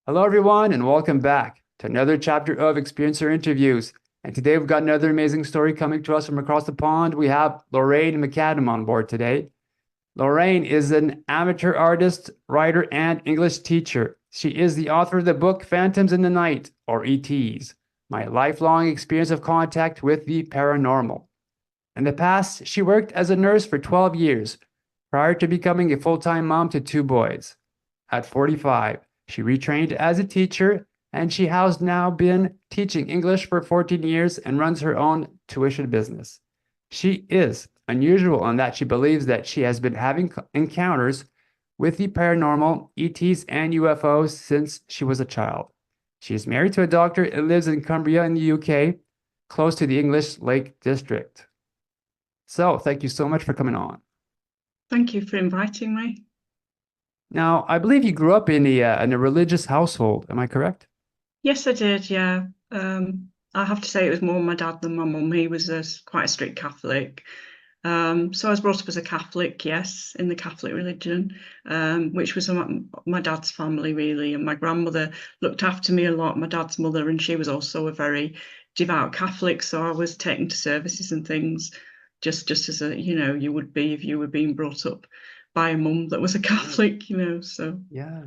Hello, everyone, and welcome back to another chapter of Experiencer Interviews. And today we've got another amazing story coming to us from across the pond. We have Lorraine McAdam on board today. Lorraine is an amateur artist, writer, and English teacher. She is the author of the book Phantoms in the Night, or ETs, My Lifelong Experience of Contact with the Paranormal. In the past, she worked as a nurse for 12 years prior to becoming a full-time mom to two boys. At 45, she retrained as a teacher, and she has now been teaching English for 14 years and runs her own tuition business. She is unusual in that she believes that she has been having encounters with the paranormal, ETs, and UFOs since she was a child. She is married to a doctor and lives in Cumbria in the UK, close to the English Lake District. So, thank you so much for coming on. Thank you for inviting me. Now, I believe you grew up in a religious household. Am I correct? Yes, I did. Yeah. I have to say it was more my dad than my mum. He was quite a strict Catholic. So I was brought up as a Catholic, yes, in the Catholic religion, which was my dad's family, really. And my grandmother looked after me a lot, my dad's mother, and she was also a very devout Catholic. So I was taken to services and things just as you would be if you were being brought up by a mum that was a Catholic. So. Yeah.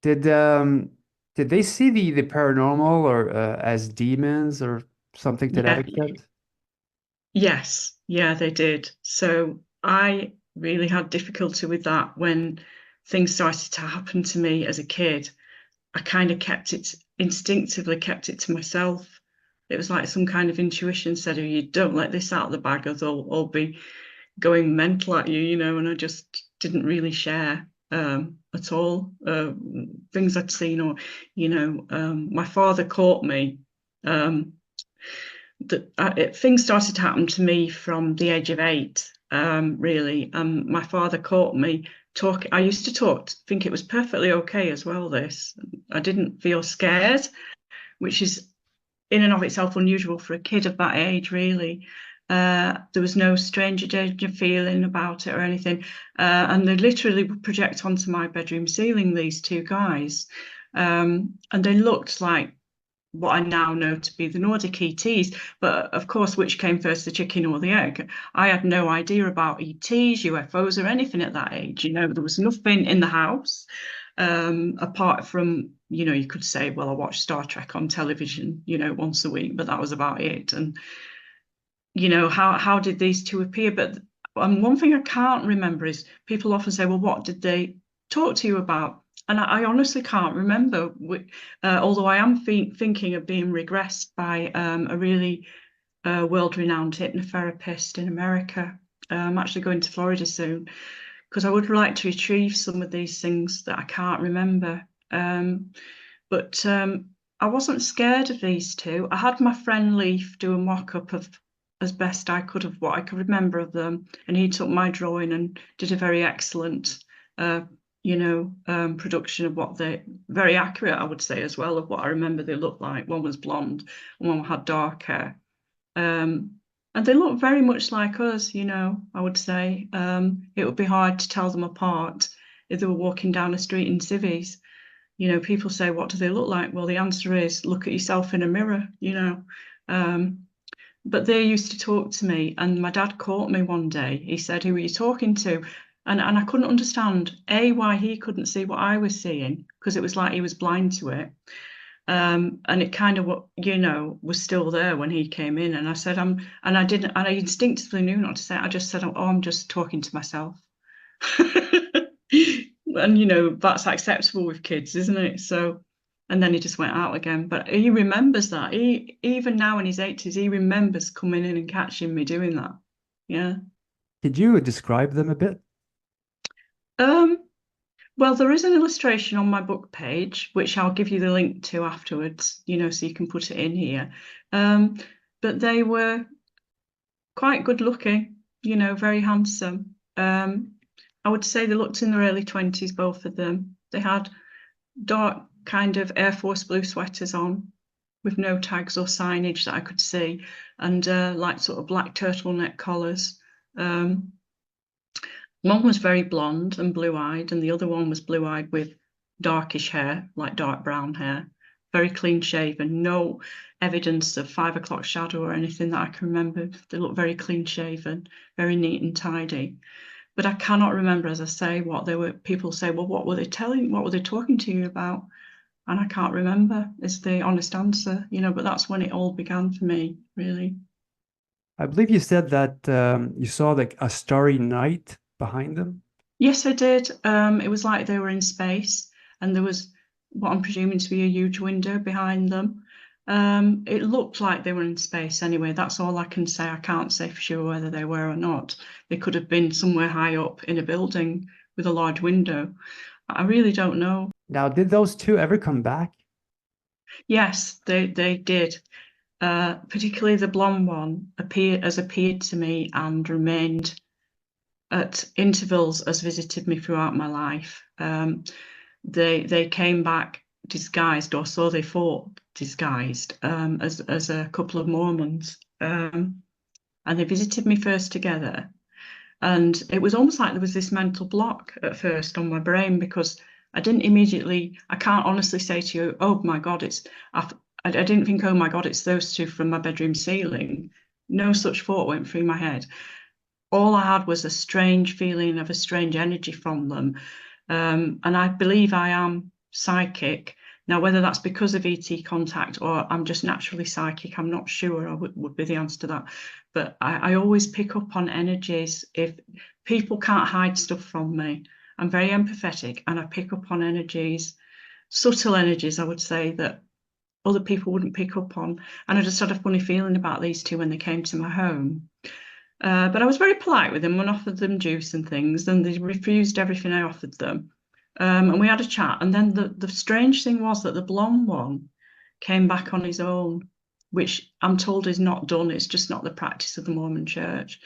Did did they see the paranormal or as demons or something to that Yeah, extent? yes, yeah, they did. So I really had difficulty with that when things started to happen to me as a kid. I kind of instinctively kept it to myself. It was like some kind of intuition said, oh, you don't let this out of the bag or they'll all be going mental at you, and I just didn't really share at all things I'd seen or my father caught me. Um, things started to happen to me from the age of 8, really. My father caught me talking. I used to think it was perfectly okay as well. I didn't feel scared, which is in and of itself unusual for a kid of that age, really. There was no stranger danger feeling about it or anything. And they literally would project onto my bedroom ceiling, these two guys. And they looked like what I now know to be the Nordic ETs. But of course, which came first, the chicken or the egg? I had no idea about ETs, UFOs, or anything at that age. There was nothing in the house apart from, you could say, well, I watched Star Trek on television, once a week, but that was about it. And, how did these two appear? But one thing I can't remember is people often say, well, what did they talk to you about? And I honestly can't remember, although I am thinking of being regressed by a really world-renowned hypnotherapist in America. I'm actually going to Florida soon because I would like to retrieve some of these things that I can't remember. But I wasn't scared of these two. I had my friend Leaf do a mock-up of as best I could of what I could remember of them, and he took my drawing and did a very excellent uh, production of what they very accurate, I would say, as well, of what I remember they looked like. One was blonde and one had dark hair. And they look very much like us, I would say. It would be hard to tell them apart if they were walking down a street in civvies. People say, what do they look like? Well, the answer is look at yourself in a mirror. Um, but they used to talk to me, and my dad caught me one day. He said, who are you talking to? And I couldn't understand, A, why he couldn't see what I was seeing, because it was like he was blind to it. And it kind of, was still there when he came in. And I said, and I instinctively knew not to say it. I just said, oh, I'm just talking to myself. And, that's acceptable with kids, isn't it? So, and then he just went out again. But he remembers that. Even now in his 80s, he remembers coming in and catching me doing that. Yeah. Could you describe them a bit? Um, Well, there is an illustration on my book page, which I'll give you the link to afterwards, so you can put it in here. Um, but they were quite good looking, very handsome. I would say they looked in their early 20s, both of them. They had dark kind of Air Force blue sweaters on with no tags or signage that I could see, and like sort of black turtleneck collars. Um, One was very blonde and blue-eyed, and the other one was blue-eyed with darkish hair, like dark brown hair, very clean shaven, no evidence of 5 o'clock shadow or anything that I can remember. They look very clean shaven, very neat and tidy. But I cannot remember, as I say, what they were. People say, well, what were they telling? What were they talking to you about? And I can't remember is the honest answer, but that's when it all began for me, really. I believe you said that you saw like a starry night behind them. Yes, I did. It was like they were in space, and there was what I'm presuming to be a huge window behind them. It looked like they were in space anyway. That's all I can say. I can't say for sure whether they were or not. They could have been somewhere high up in a building with a large window. I really don't know. Now, did those two ever come back? Yes, they did. Particularly the blonde one appeared to me and remained at intervals as visited me throughout my life. They came back disguised, or so they thought, disguised as a couple of Mormons, and they visited me first together. And it was almost like there was this mental block at first on my brain because I didn't immediately. I can't honestly say to you, oh my God, I didn't think, oh my God, it's those two from my bedroom ceiling. No such thought went through my head. All I had was a strange feeling of a strange energy from them. And I believe I am psychic. Now, whether that's because of ET contact or I'm just naturally psychic, I'm not sure. I would be the answer to that. But I always pick up on energies. If people can't hide stuff from me, I'm very empathetic and I pick up on energies, subtle energies, I would say, that other people wouldn't pick up on. And I just had a funny feeling about these two when they came to my home. But I was very polite with them and offered them juice and things, and they refused everything I offered them. And we had a chat. And then the strange thing was that the blonde one came back on his own, which I'm told is not done. It's just not the practice of the Mormon church.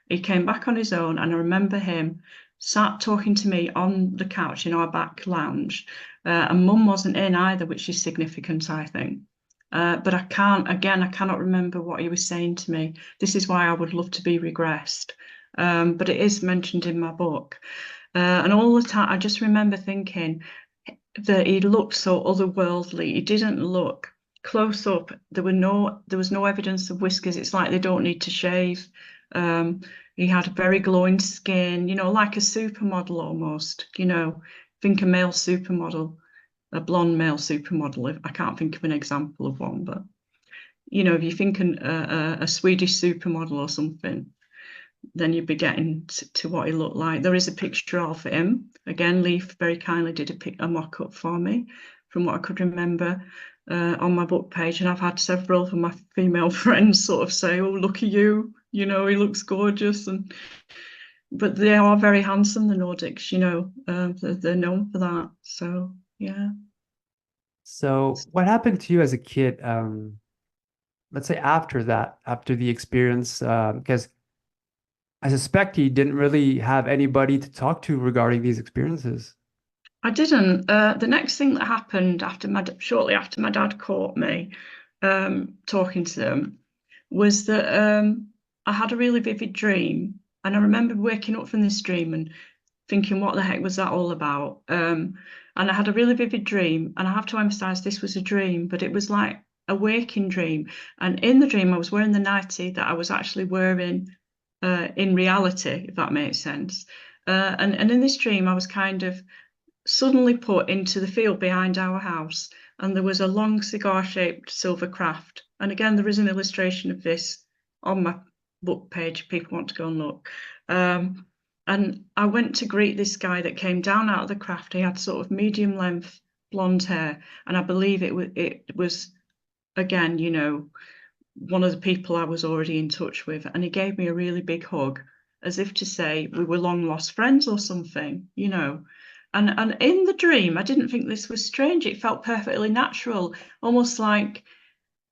He came back on his own, and I remember him sat talking to me on the couch in our back lounge. And Mum wasn't in either, which is significant, I think. But I cannot remember what he was saying to me. This is why I would love to be regressed. But it is mentioned in my book. And all the time, I just remember thinking that he looked so otherworldly. He didn't look close up. There was no evidence of whiskers. It's like they don't need to shave. He had very glowing skin, like a supermodel almost, think a male supermodel, a blonde male supermodel. I can't think of an example of one, but if you think a Swedish supermodel or something, then you'd be getting to what he looked like. There is a picture of him. Again, Leaf very kindly did a mock-up for me from what I could remember on my book page. And I've had several of my female friends sort of say, oh, look at you, he looks gorgeous. But they are very handsome, the Nordics, they're known for that. So, yeah. So, what happened to you as a kid? Let's say after the experience, because I suspect you didn't really have anybody to talk to regarding these experiences. I didn't. The next thing that happened shortly after my dad caught me talking to them was that I had a really vivid dream, and I remember waking up from this dream and thinking, what the heck was that all about? And I had a really vivid dream, and I have to emphasize this was a dream, but it was like a waking dream. And in the dream, I was wearing the nightie that I was actually wearing in reality, if that makes sense. And in this dream, I was kind of suddenly put into the field behind our house, and there was a long cigar-shaped silver craft. And again, there is an illustration of this on my book page if people want to go and look. And I went to greet this guy that came down out of the craft. He had sort of medium length blonde hair, and I believe it was again, one of the people I was already in touch with, and he gave me a really big hug, as if to say we were long lost friends or something, And in the dream, I didn't think this was strange. It felt perfectly natural, almost like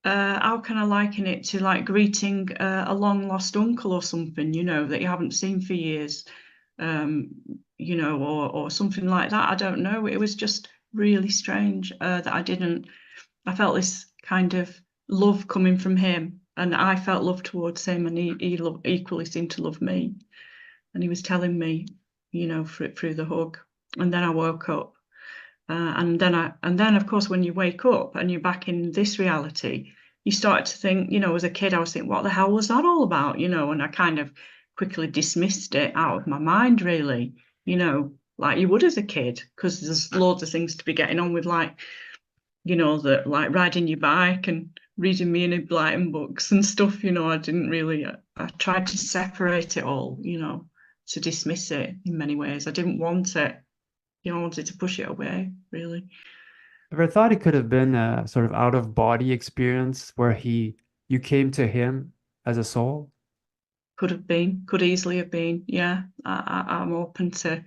how can I liken it to, like greeting a long lost uncle or something, that you haven't seen for years, or something like that. I don't know. It was just really strange that I felt this kind of love coming from him, and I felt love towards him, and he equally seemed to love me. And he was telling me, through the hug. And then I woke up. And then of course, when you wake up and you're back in this reality, you start to think, as a kid, I was thinking, what the hell was that all about? And I kind of quickly dismissed it out of my mind, really, like you would as a kid, because there's loads of things to be getting on with, like, that like riding your bike and reading me in blighting books and stuff, I didn't really, I tried to separate it all, to dismiss it in many ways. I didn't want it, I wanted to push it away, really. Ever thought it could have been a sort of out of body experience where you came to him as a soul? Could have been, could easily have been. Yeah, I'm open to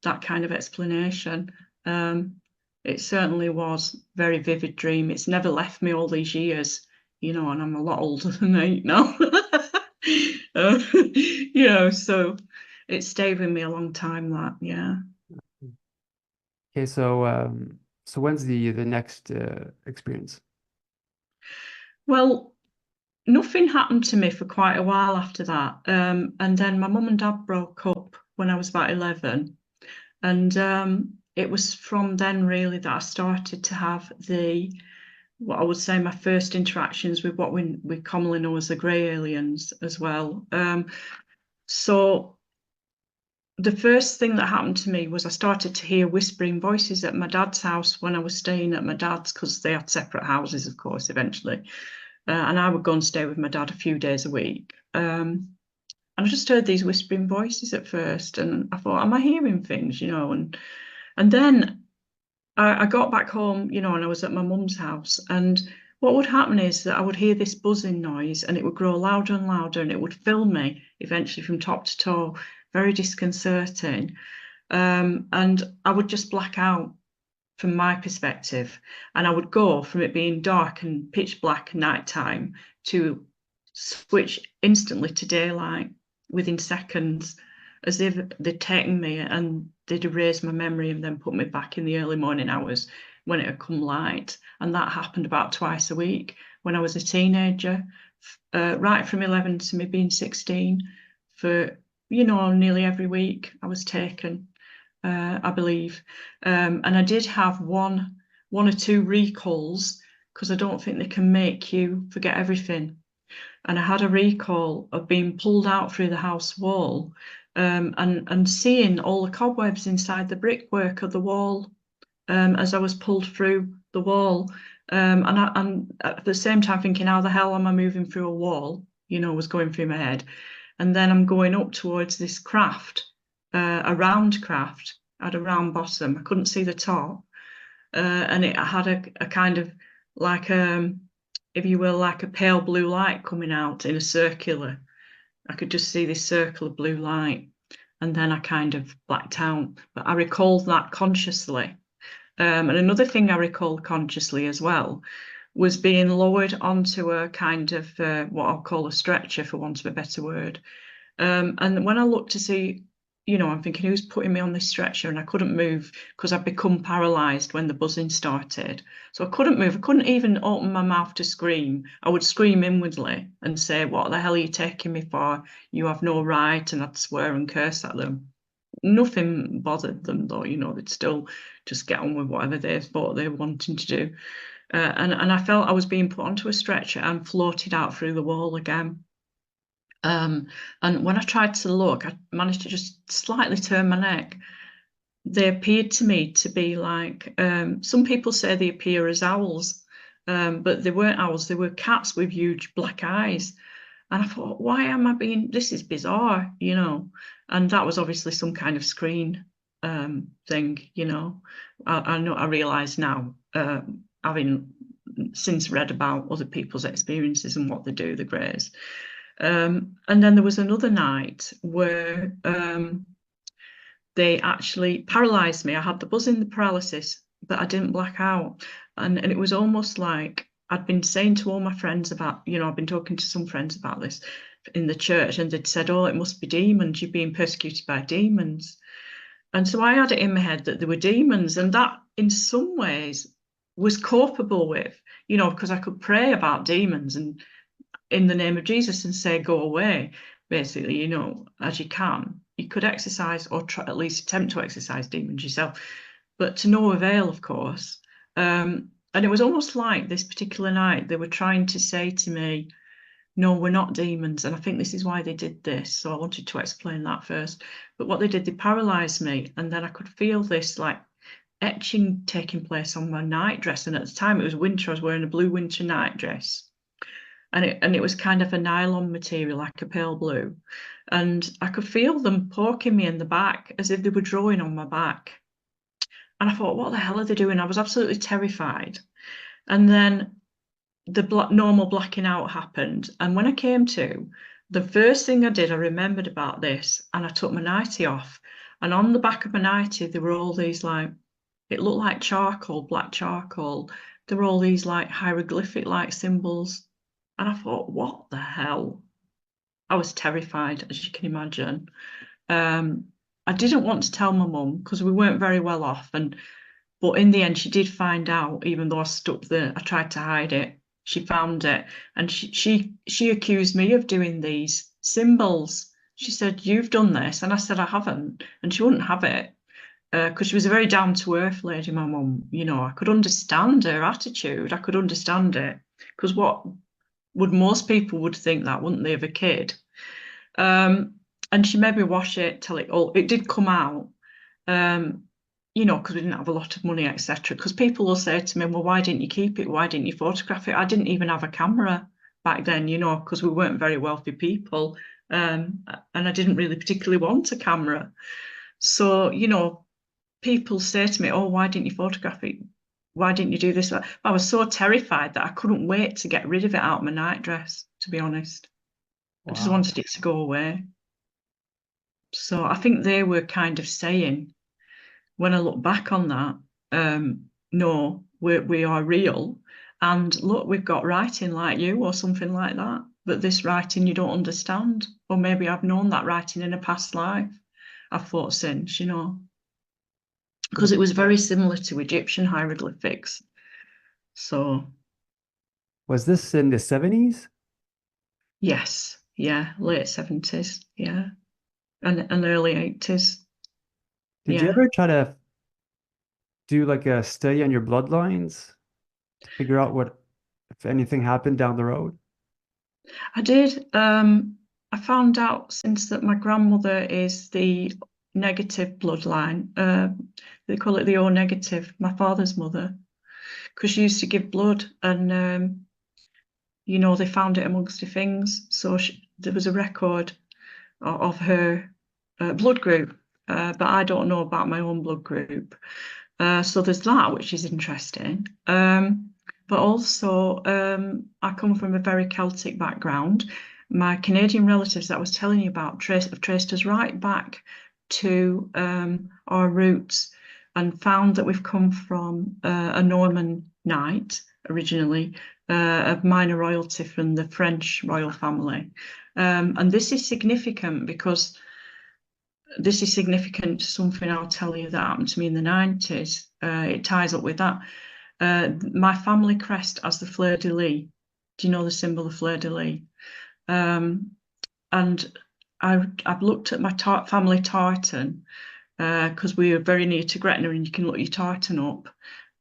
that kind of explanation. It certainly was a very vivid dream. It's never left me all these years, and I'm a lot older than 8 now. So it stayed with me a long time, that, yeah. Okay, so when's the next experience? Well, nothing happened to me for quite a while after that. And then my mum and dad broke up when I was about 11. And it was from then really that I started to have what I would say, my first interactions with what we commonly know as the grey aliens as well. So the first thing that happened to me was I started to hear whispering voices at my dad's house when I was staying at my dad's, because they had separate houses, of course, eventually. And I would go and stay with my dad a few days a week. And I just heard these whispering voices at first, and I thought, am I hearing things, And then I got back home, and I was at my mum's house. And what would happen is that I would hear this buzzing noise, and it would grow louder and louder, and it would fill me eventually from top to toe, very disconcerting. And I would just black out from my perspective. And I would go from it being dark and pitch black nighttime to switch instantly to daylight within seconds, as if they'd taken me and they'd erased my memory and then put me back in the early morning hours when it had come light. And that happened about twice a week when I was a teenager, right from 11 to me being 16. For, nearly every week I was taken, I believe. And I did have one or two recalls, because I don't think they can make you forget everything. And I had a recall of being pulled out through the house wall, and seeing all the cobwebs inside the brickwork of the wall, as I was pulled through the wall. And at the same time thinking, how the hell am I moving through a wall? Was going through my head. And then I'm going up towards this craft, a round craft, had a round bottom. I couldn't see the top. And it had a kind of like, if you will, like a pale blue light coming out in a circular. I could just see this circle of blue light. And then I kind of blacked out. But I recalled that consciously. And another thing I recalled consciously as well was being lowered onto a kind of what I'll call a stretcher, for want of a better word. And when I looked to see, I'm thinking, who's putting me on this stretcher? And I couldn't move because I'd become paralysed when the buzzing started. So I couldn't move. I couldn't even open my mouth to scream. I would scream inwardly and say, what the hell are you taking me for? You have no right. And I'd swear and curse at them. Nothing bothered them, though, they'd still just get on with whatever they thought they were wanting to do. And I felt I was being put onto a stretcher and floated out through the wall again. And when I tried to look, I managed to just slightly turn my neck. They appeared to me to be like, some people say they appear as owls, but they weren't owls, they were cats with huge black eyes. And I thought, why am I this is bizarre, And that was obviously some kind of screen thing, I know, I realise now, having since read about other people's experiences and what they do, the greys. And then there was another night where they actually paralysed me. I had the buzzing, the paralysis, but I didn't black out. And it was almost like I'd been saying to all my friends about, I've been talking to some friends about this in the church, and they'd said, oh, it must be demons. You're being persecuted by demons. And so I had it in my head that there were demons, and that in some ways was copable with, because I could pray about demons and in the name of Jesus and say, go away, basically, as you can. You could exercise or try, at least attempt to exercise demons yourself. but to no avail, of course. And it was almost like this particular night, they were trying to say to me, no, we're not demons. And I think this is why they did this. So I wanted to explain that first. But what they did, they paralyzed me. And then I could feel this like etching taking place on my nightdress. And at the time it was winter, I was wearing a blue winter nightdress. And it was kind of a nylon material, like a pale blue. And I could feel them poking me in the back as if they were drawing on my back. And I thought, what the hell are they doing? I was absolutely terrified. And then the normal blacking out happened. And when I came to, the first thing I did, I remembered about this, and I took my nightie off. And on the back of my nightie, there were all these like, it looked like charcoal, black charcoal. There were all these like hieroglyphic-like symbols. And I thought, what the hell? I was terrified, as you can imagine. I didn't want to tell my mum because we weren't very well off. But in the end, she did find out, even though I tried to hide it. She found it, and she accused me of doing these symbols. She said, "You've done this," and I said, "I haven't," and she wouldn't have it because she was a very down to earth lady. My mum, I could understand her attitude. I could understand it because what would most people would think that, wouldn't they, of a kid? And she made me wash it till it did come out. Because we didn't have a lot of money, etc. Because people will say to me, well, why didn't you keep it? Why didn't you photograph it? I didn't even have a camera back then, because we weren't very wealthy people. And I didn't really particularly want a camera. So, people say to me, oh, why didn't you photograph it? Why didn't you do this? I was so terrified that I couldn't wait to get rid of it out of my nightdress, to be honest. Wow. I just wanted it to go away. So I think they were kind of saying, when I look back on that, no, we are real. And look, we've got writing like you or something like that. But this writing you don't understand. Or maybe I've known that writing in a past life. I've thought since, because it was very similar to Egyptian hieroglyphics. So. Was this in the 70s? Yes. Yeah. Late 70s. Yeah. And early 80s. Did you ever try to do like a study on your bloodlines to figure out if anything happened down the road? I did. I found out since that my grandmother is the negative bloodline. They call it the O negative, my father's mother, because she used to give blood, and they found it amongst the things. So there was a record of her blood group, but I don't know about my own blood group. So there's that, which is interesting. But also, I come from a very Celtic background. My Canadian relatives that I was telling you about have traced us right back to our roots and found that we've come from a Norman knight originally, of minor royalty from the French royal family. And this is significant because this is significant to something I'll tell you that happened to me in the 90s. It ties up with that. My family crest as the fleur-de-lis. Do you know the symbol of fleur-de-lis? And I've looked at my family tartan because we are very near to Gretna and you can look your tartan up.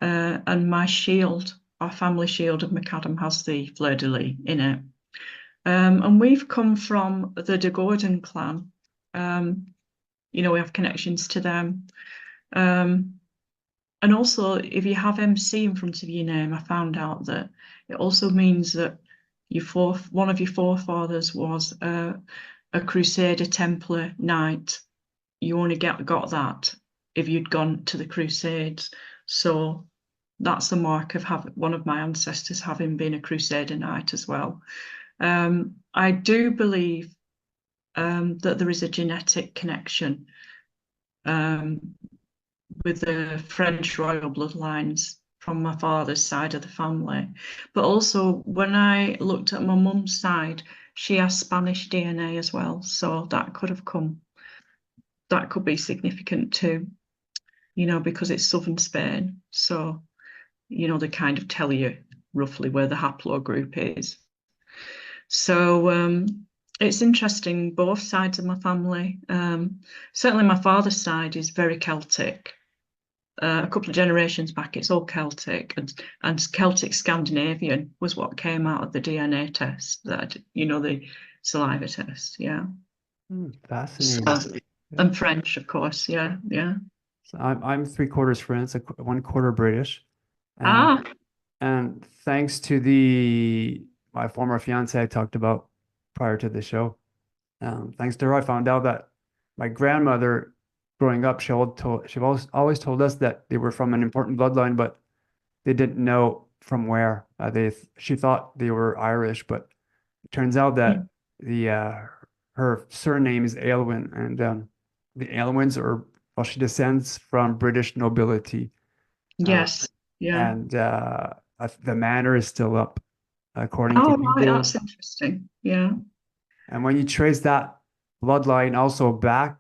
And my shield, our family shield of McAdam, has the fleur-de-lis in it. And we've come from the de Gordon clan. We have connections to them. And also, if you have MC in front of your name, I found out that it also means that one of your forefathers was a Crusader, Templar, Knight. You only got that if you'd gone to the Crusades. So that's the mark of one of my ancestors having been a Crusader Knight as well. I do believe that there is a genetic connection with the French royal bloodlines from my father's side of the family. But also, when I looked at my mum's side, she has Spanish DNA as well. So that could be significant too, because it's southern Spain. So, they kind of tell you roughly where the haplogroup is. So it's interesting, both sides of my family. Certainly my father's side is very Celtic. a couple of generations back. It's all Celtic, and Celtic Scandinavian was what came out of the DNA test, that, the saliva test. Yeah. Fascinating. So, Yeah. and French, of course. Yeah, yeah. So I'm three-quarters French, like 1/4 British, and Ah, thanks to the my former fiance I talked about prior to the show, thanks to her, I found out that my grandmother, growing up, she always told us that they were from an important bloodline, but they didn't know from where. She thought they were Irish, but it turns out that the her surname is Aylwin, and the Aylwins are, well, she descends from British nobility, uh, yes. Yeah. and the manor is still up, according to Oh, right. Google. That's interesting. Yeah. And when you trace that bloodline also back,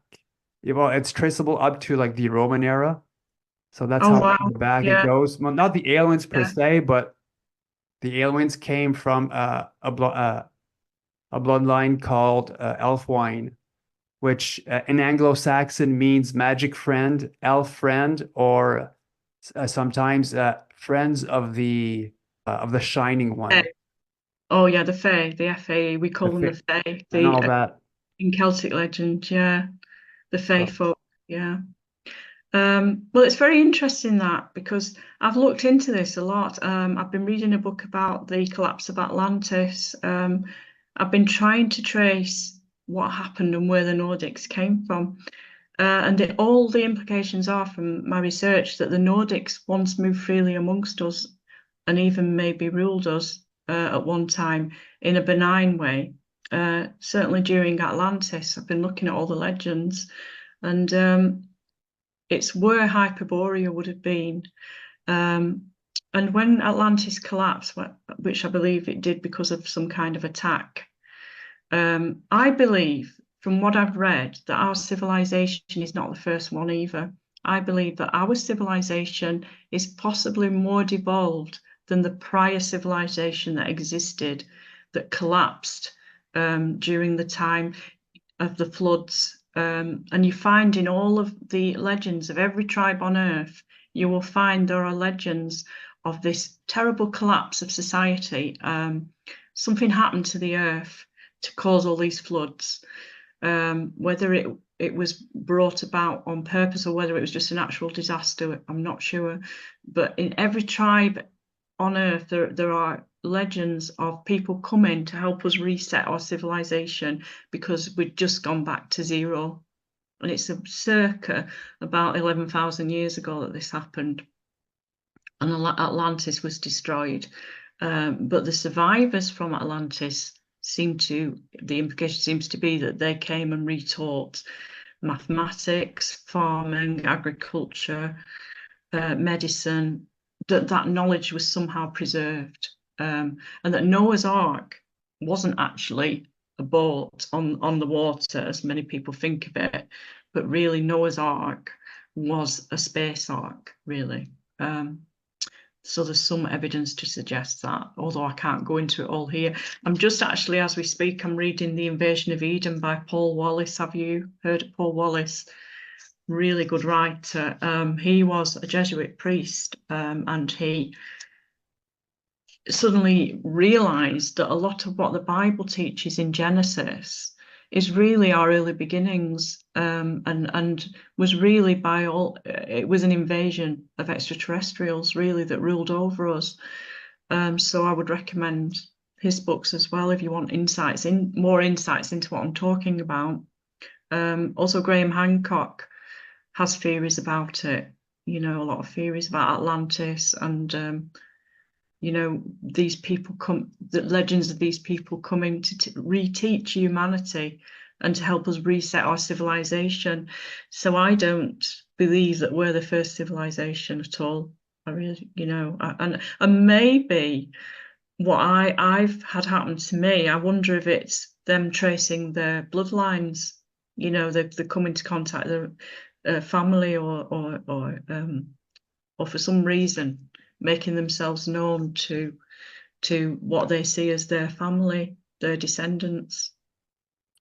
well, it's traceable up to like the Roman era. So that's Oh, how wow. far back it Yeah. goes. Well, not the aliens per Yeah. se, but the aliens came from a bloodline called Elfwine, which in Anglo-Saxon means magic friend, elf friend, or sometimes friends of the Shining One, Fae. Oh, yeah. The Fae, the FA. We the call them fi the Fae. and The all that. In Celtic legend. Yeah. The Fae So folk. Yeah. Well, it's very interesting that, because I've looked into this a lot. I've been reading a book about the collapse of Atlantis. I've been trying to trace what happened and where the Nordics came from. And all the implications are from my research that the Nordics once moved freely amongst us and even maybe ruled us at one time in a benign way. Certainly during Atlantis, I've been looking at all the legends, and it's where Hyperborea would have been. Um, and when Atlantis collapsed, which I believe it did because of some kind of attack, I believe, from what I've read, that our civilization is not the first one either. I believe that our civilization is possibly more devolved than the prior civilization that existed, that collapsed during the time of the floods. And you find in all of the legends of every tribe on earth, you will find there are legends of this terrible collapse of society. Something happened to the earth to cause all these floods. Whether it was brought about on purpose or whether it was just a natural disaster, I'm not sure. But in every tribe on earth, there are legends of people coming to help us reset our civilization because we'd just gone back to zero. And it's circa about 11,000 years ago that this happened, and Atlantis was destroyed. But the survivors from Atlantis the implication seems to be that they came and retaught mathematics, farming, agriculture, medicine, that knowledge was somehow preserved, and that Noah's Ark wasn't actually a boat on the water, as many people think of it, but really Noah's Ark was a space ark, really. So there's some evidence to suggest that, although I can't go into it all here. I'm just actually, as we speak, I'm reading The Invasion of Eden by Paul Wallace. Have you heard of Paul Wallace? Really good writer. He was a Jesuit priest, and he suddenly realized that a lot of what the Bible teaches in Genesis is really our early beginnings, and was really it was an invasion of extraterrestrials really that ruled over us. So I would recommend his books as well if you want more insights into what I'm talking about. Also, Graham Hancock has theories about it, a lot of theories about Atlantis, and these people the legends of these people coming to reteach humanity and to help us reset our civilization. So I don't believe that we're the first civilization at all. I really, and maybe what I've had happen to me, I wonder if it's them tracing their bloodlines. They come into contact with their family, or for some reason making themselves known to what they see as their family, their descendants.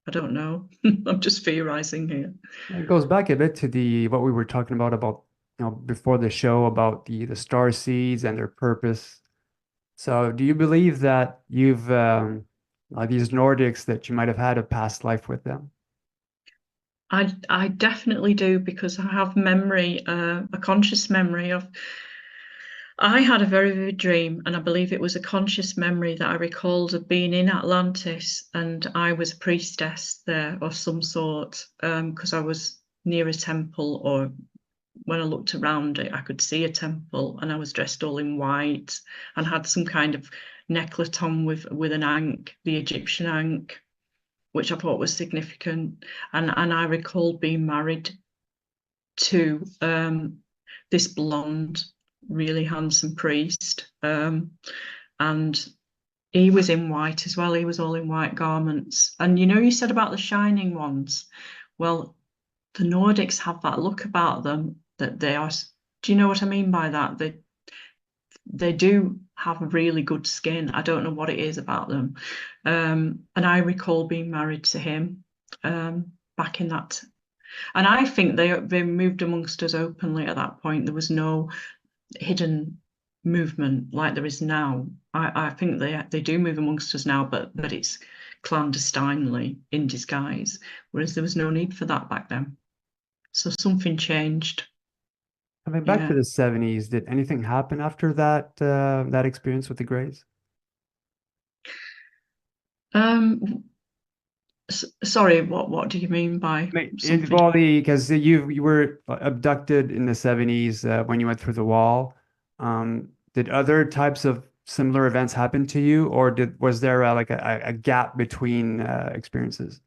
I don't know. I'm just theorizing here. it goes back a bit to the what we were talking about before the show about the star seeds and their purpose. So, do you believe that you've like these Nordics that you might have had a past life with them? I definitely do, because I have memory, a conscious memory of. I had a very vivid dream, and I believe it was a conscious memory that I recalled of being in Atlantis, and I was a priestess there of some sort, because I was near a temple, or when I looked around it, I could see a temple, and I was dressed all in white and had some kind of necklet on with an ankh, the Egyptian ankh, which I thought was significant. And I recall being married to this blonde, really handsome priest. And he was in white as well. He was all in white garments. And you said about the shining ones. Well, the Nordics have that look about them that they are. Do you know what I mean by that? They do have really good skin. I don't know what it is about them. And I recall being married to him back in that. And I think they moved amongst us openly at that point. There was no hidden movement like there is now. I think they do move amongst us now, but it's clandestinely in disguise, whereas there was no need for that back then. So something changed. Coming back to Yeah. the 70s, did anything happen after that experience with the Greys? Um, Sorry, what do you mean by something? Well, because you were abducted in the 70s when you went through the wall. Did other types of similar events happen to you, or was there like a gap between experiences?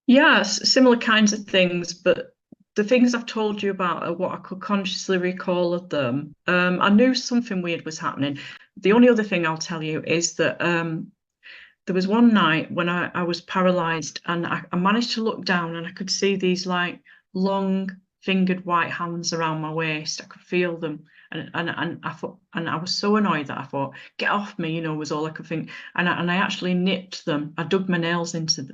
Yes, similar kinds of things, but the things I've told you about are what I could consciously recall of them. I knew something weird was happening. The only other thing I'll tell you is that there was one night when I was paralyzed, and I managed to look down and I could see these like long fingered white hands around my waist. I could feel them. And I thought, and I was so annoyed that I thought, get off me, was all I could think. And I actually nipped them. I dug my nails into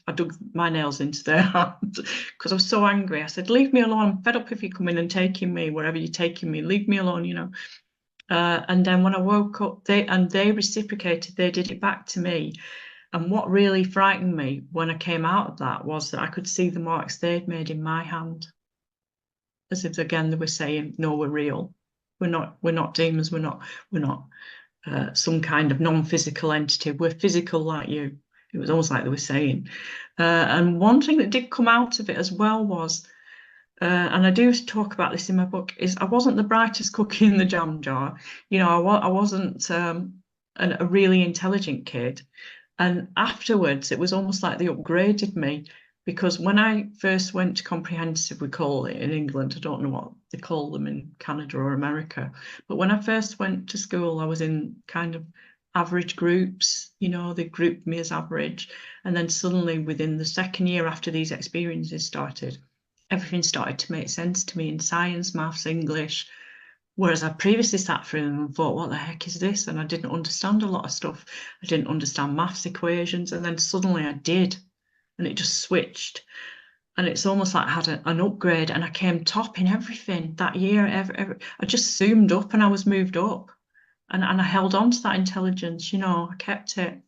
I dug my nails into their hands because I was so angry. I said, leave me alone. I'm fed up if you're coming and taking me wherever you're taking me. Leave me alone. And then when I woke up, they reciprocated. They did it back to me. And what really frightened me when I came out of that was that I could see the marks they'd made in my hand, as if again they were saying, "No, we're real. We're not demons. We're not some kind of non-physical entity. We're physical like you." It was almost like they were saying. And one thing that did come out of it as well was, and I do talk about this in my book, is I wasn't the brightest cookie in the jam jar. I wasn't a really intelligent kid. And afterwards, it was almost like they upgraded me, because when I first went to comprehensive, we call it in England, I don't know what they call them in Canada or America, but when I first went to school, I was in kind of average groups, they grouped me as average. And then suddenly within the second year after these experiences started, everything started to make sense to me in science, maths, English. Whereas I previously sat through them and thought, what the heck is this? And I didn't understand a lot of stuff. I didn't understand maths equations. And then suddenly I did. And it just switched. And it's almost like I had an upgrade, and I came top in everything that year. I just zoomed up and I was moved up. And I held on to that intelligence, I kept it.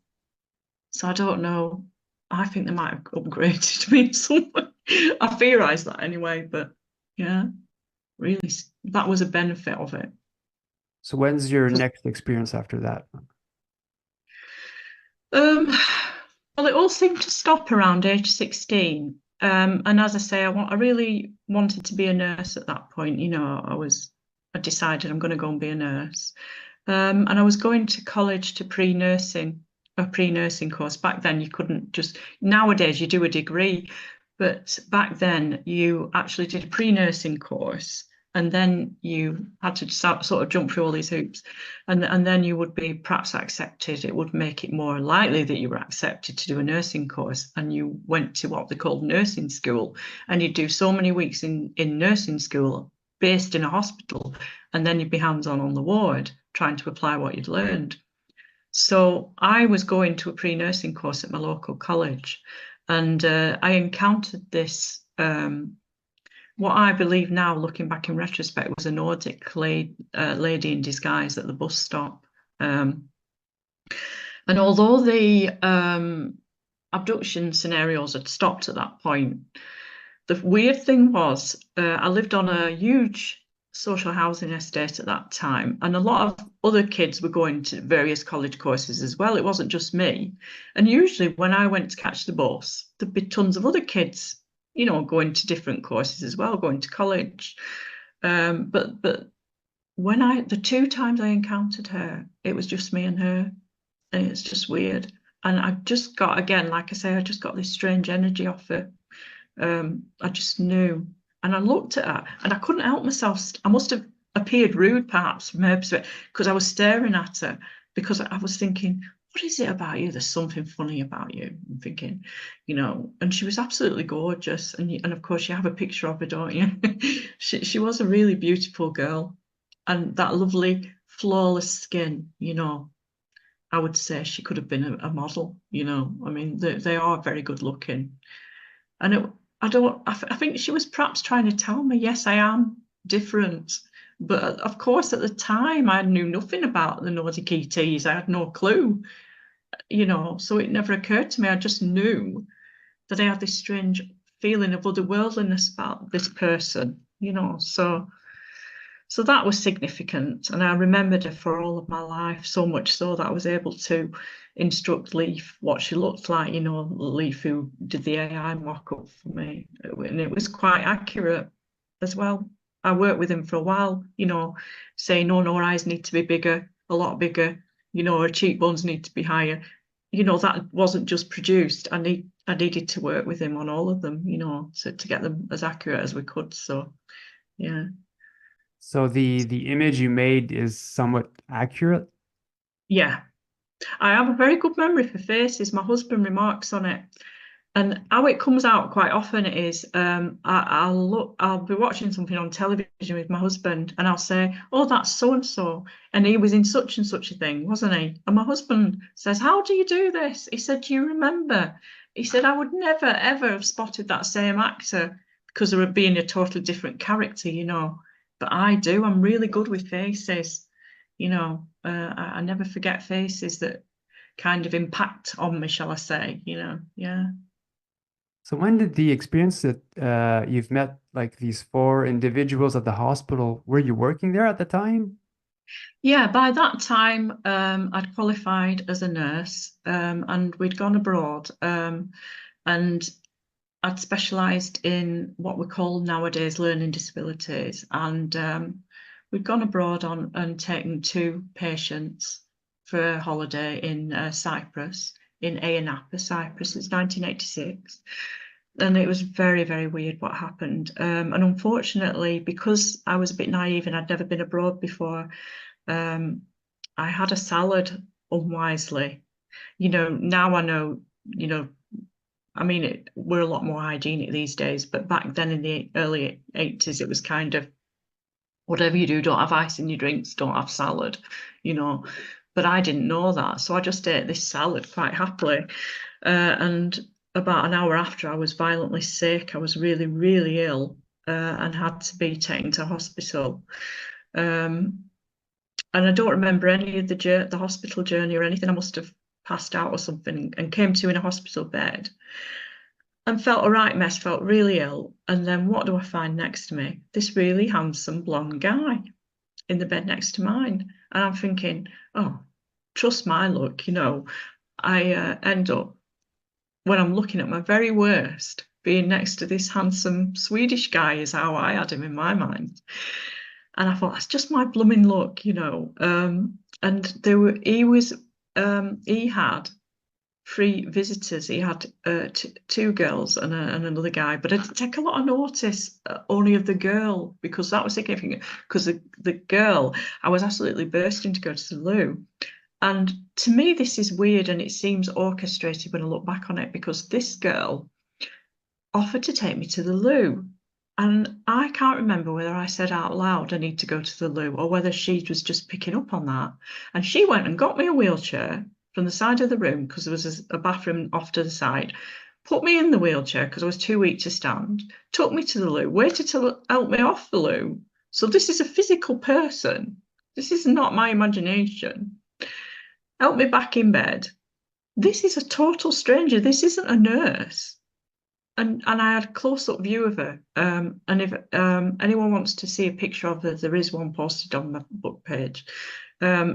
So I don't know. I think they might have upgraded me in some way. I theorise that anyway, but yeah, really, that was a benefit of it. So when's your next experience after that? Um, well, it all seemed to stop around age 16. And as I say, I really wanted to be a nurse at that point. I decided I'm going to go and be a nurse. And I was going to college to a pre-nursing course. Back then, you couldn't just, nowadays you do a degree, but back then you actually did a pre-nursing course, and then you had to sort of jump through all these hoops, and then you would be perhaps accepted. It would make it more likely that you were accepted to do a nursing course, and you went to what they called nursing school, and you'd do so many weeks in nursing school based in a hospital, and then you'd be hands-on on the ward trying to apply what you'd learned. So I was going to a pre-nursing course at my local college, and I encountered this what I believe now, looking back in retrospect, was a Nordic lady in disguise at the bus stop. And although the abduction scenarios had stopped at that point, the weird thing was I lived on a huge social housing estate at that time, and a lot of other kids were going to various college courses as well. It wasn't just me. And usually when I went to catch the bus, there'd be tons of other kids, you know, going to different courses as well, going to college. But when the two times I encountered her, it was just me and her. And it's just weird. And I just got, again, like I say, I just got this strange energy off her. I just knew. And I looked at her and I couldn't help myself. I must have appeared rude, perhaps, from her perspective, because I was staring at her, because I was thinking, what is it about you? There's something funny about you. I'm thinking, you know, and she was absolutely gorgeous. And of course, you have a picture of her, don't you? She was a really beautiful girl. And that lovely, flawless skin, you know. I would say she could have been a model, you know. I mean, they are very good looking. And I think she was perhaps trying to tell me, yes, I am different. But of course, at the time, I knew nothing about the Nordic ETs. I had no clue, you know, so it never occurred to me. I just knew that I had this strange feeling of otherworldliness about this person, you know. So that was significant, and I remembered her for all of my life, so much so that I was able to instruct Leaf what she looked like, you know, Leaf who did the AI mock-up for me, and it was quite accurate as well. I worked with him for a while, you know, saying, no, no, her eyes need to be bigger, a lot bigger, you know, her cheekbones need to be higher. You know, that wasn't just produced. I needed to work with him on all of them, you know, to get them as accurate as we could. So, yeah. So the image you made is somewhat accurate. Yeah, I have a very good memory for faces. My husband remarks on it, and how it comes out quite often is I'll be watching something on television with my husband, and I'll say, "Oh, that's so and so, and he was in such and such a thing, wasn't he?" And my husband says, "How do you do this?" He said, "Do you remember?" He said, "I would never ever have spotted that same actor because of it being a totally different character, you know. But I do. I'm really good with faces, you know. I never forget faces that kind of impact on me, shall I say, you know. Yeah. So when did the experience that you've met like these four individuals at the hospital, were you working there at the time? Yeah, by that time, I'd qualified as a nurse, and we'd gone abroad, and I'd specialised in what we call nowadays learning disabilities, and we'd gone abroad on and taken two patients for a holiday in Cyprus, in Napa, Cyprus. It's 1986. And it was very, very weird what happened. And unfortunately, because I was a bit naive and I'd never been abroad before, um, I had a salad unwisely. You know, now I know, you know, I mean, we're a lot more hygienic these days, but back then in the early 80s, it was kind of whatever you do, don't have ice in your drinks, don't have salad, you know. But I didn't know that. So I just ate this salad quite happily. And about an hour after, I was violently sick. I was really, really ill, and had to be taken to hospital. Um, and I don't remember any of the hospital journey or anything. I must have passed out or something and came to in a hospital bed and felt a right mess, felt really ill. And then what do I find next to me? This really handsome blonde guy in the bed next to mine. And I'm thinking, oh, trust my luck, you know. I end up, when I'm looking at my very worst, being next to this handsome Swedish guy is how I had him in my mind. And I thought, that's just my blooming luck, you know. And he had three visitors. He had two girls and another guy, but I didn't take a lot of notice only of the girl because that was significant. Because the girl, I was absolutely bursting to go to the loo. And to me, this is weird and it seems orchestrated when I look back on it because this girl offered to take me to the loo. And I can't remember whether I said out loud, I need to go to the loo, or whether she was just picking up on that. And she went and got me a wheelchair from the side of the room because there was a bathroom off to the side, put me in the wheelchair because I was too weak to stand, took me to the loo, waited to help me off the loo. So this is a physical person. This is not my imagination. Help me back in bed. This is a total stranger. This isn't a nurse. And I had a close-up view of her. And if anyone wants to see a picture of her, there is one posted on my book page.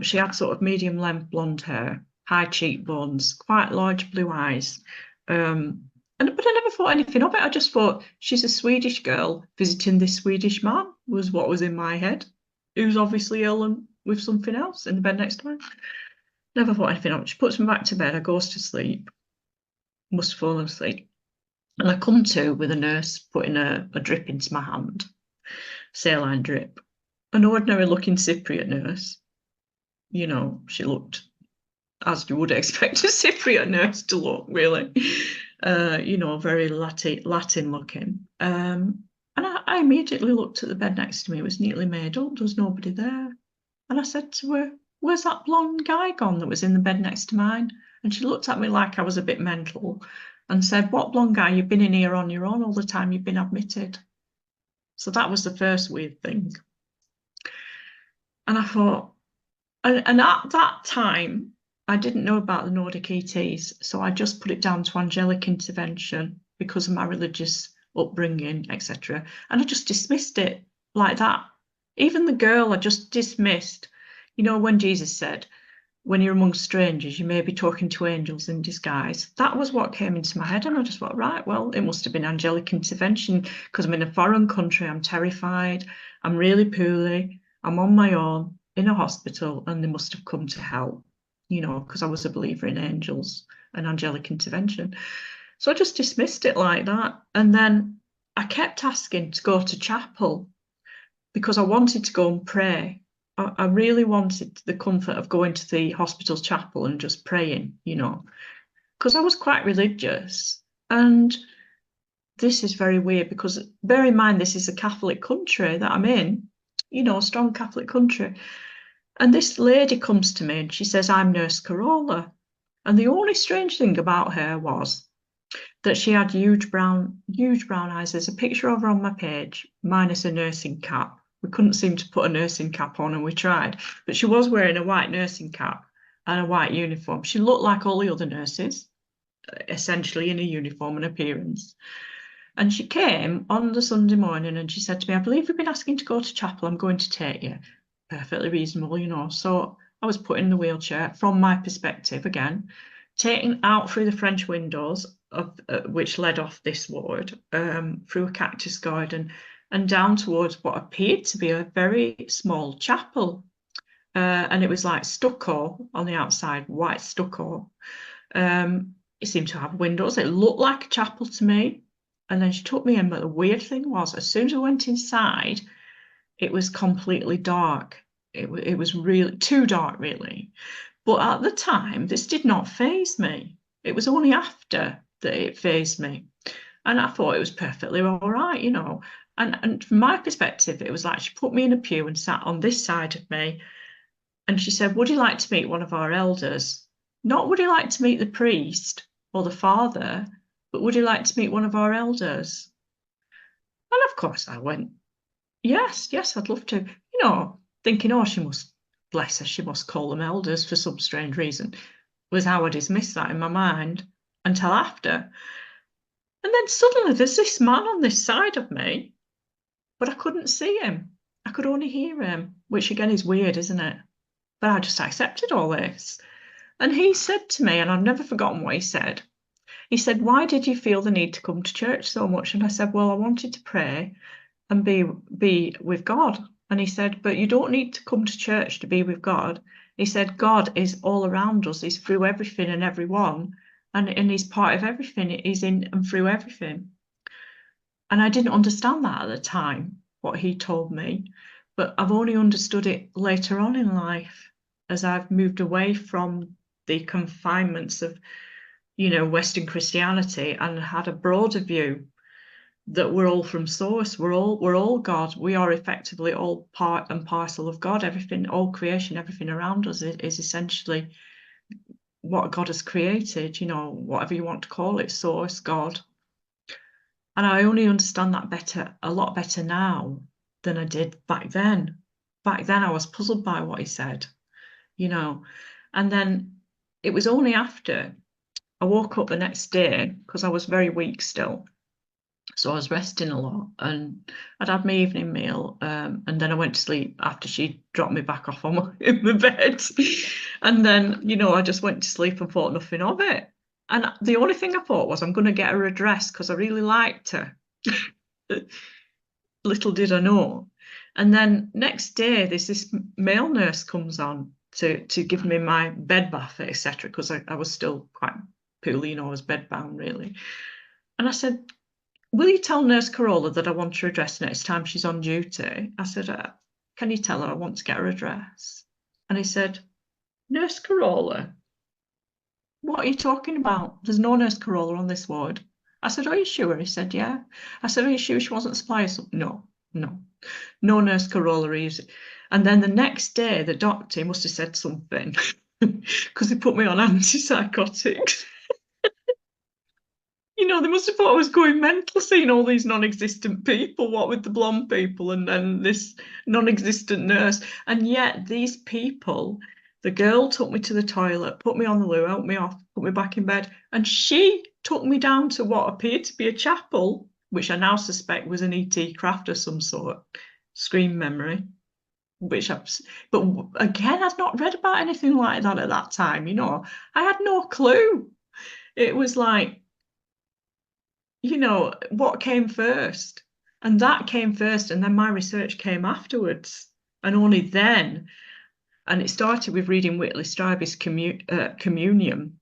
She had sort of medium-length blonde hair, high cheekbones, quite large blue eyes. But I never thought anything of it. I just thought she's a Swedish girl visiting this Swedish man, was what was in my head, who's obviously ill and with something else in the bed next to me. Never thought anything of it. She puts me back to bed. I goes to sleep. Must have fallen asleep. And I come to with a nurse putting a drip into my hand, saline drip. An ordinary looking Cypriot nurse. You know, she looked as you would expect a Cypriot nurse to look, really. You know, very Latin looking. And I immediately looked at the bed next to me. It was neatly made up. There was nobody there. And I said to her, "Where's that blonde guy gone that was in the bed next to mine?" And she looked at me like I was a bit mental and said, "What blonde guy? You've been in here on your own all the time you've been admitted." So that was the first weird thing. And I thought, and at that time, I didn't know about the Nordic ETs, so I just put it down to angelic intervention because of my religious upbringing, etc. And I just dismissed it like that. Even the girl I just dismissed. You know, when Jesus said, when you're among strangers, you may be talking to angels in disguise. That was what came into my head. And I just thought, right, well, it must have been angelic intervention because I'm in a foreign country. I'm terrified. I'm really poorly. I'm on my own in a hospital and they must have come to help, you know, because I was a believer in angels and angelic intervention. So I just dismissed it like that. And then I kept asking to go to chapel because I wanted to go and pray. I really wanted the comfort of going to the hospital chapel and just praying, you know, because I was quite religious. And this is very weird because bear in mind, this is a Catholic country that I'm in, you know, a strong Catholic country. And this lady comes to me and she says, "I'm Nurse Carola." And the only strange thing about her was that she had huge brown eyes. There's a picture of her on my page, minus a nursing cap. We couldn't seem to put a nursing cap on and we tried, but she was wearing a white nursing cap and a white uniform. She looked like all the other nurses, essentially in a uniform and appearance. And she came on the Sunday morning and she said to me, "I believe you've been asking to go to chapel. I'm going to take you." Perfectly reasonable, you know. So I was put in the wheelchair from my perspective again, taken out through the French windows of which led off this ward, through a cactus garden and down towards what appeared to be a very small chapel. And it was like stucco on the outside, white stucco. It seemed to have windows. It looked like a chapel to me. And then she took me in, but the weird thing was, as soon as I went inside, it was completely dark. It was really too dark, really. But at the time, this did not faze me. It was only after that it fazed me. And I thought it was perfectly all right, you know. And from my perspective, it was like she put me in a pew and sat on this side of me. And she said, "Would you like to meet one of our elders? Not would you like to meet the priest or the father, but would you like to meet one of our elders?" And of course I went, yes, I'd love to. You know, thinking, oh, she must, bless her, she must call them elders for some strange reason, was how I dismissed that in my mind until after. And then suddenly there's this man on this side of me, but I couldn't see him. I could only hear him, which again is weird, isn't it? But I just accepted all this. And he said to me, and I've never forgotten what he said. He said, "Why did you feel the need to come to church so much?" And I said, "Well, I wanted to pray and be with God." And he said, "But you don't need to come to church to be with God." He said, "God is all around us. He's through everything and everyone. And he's part of everything. He's in and through everything." And I didn't understand that at the time, what he told me. But I've only understood it later on in life as I've moved away from the confinements of, you know, Western Christianity and had a broader view that we're all from source. We're all God. We are effectively all part and parcel of God. Everything, all creation, everything around us is essentially what God has created, whatever you want to call it, source, God. And I only understand that a lot better now than I did back then. Back then I was puzzled by what he said, And then it was only after I woke up the next day, because I was very weak still. So I was resting a lot, and I'd had my evening meal, and then I went to sleep after she dropped me back off in the bed. And then, I just went to sleep and thought nothing of it. And the only thing I thought was I'm going to get her a dress because I really liked her. Little did I know. And then next day, there's this male nurse comes on to give me my bed bath, etc., because I was still quite poorly, I was bedbound really. And I said, will you tell Nurse Carola that I want her address next time she's on duty? I said, can you tell her I want to get her address? And he said, Nurse Carola? What are you talking about? There's no Nurse Carola on this ward. I said, are you sure? He said, yeah. I said, are you sure she wasn't supplying something? No. No Nurse Carola is. And then the next day, the doctor must have said something because he put me on antipsychotics. They must have thought I was going mental seeing all these non-existent people, what with the blonde people and then this non-existent nurse. And yet these people, the girl took me to the toilet, put me on the loo, helped me off, put me back in bed, and she took me down to what appeared to be a chapel, which I now suspect was an ET craft of some sort, screen memory. But again, I'd not read about anything like that at that time, I had no clue. It was like, what came first? And that came first, and then my research came afterwards. And only then, and it started with reading Whitley Strieber's Communion,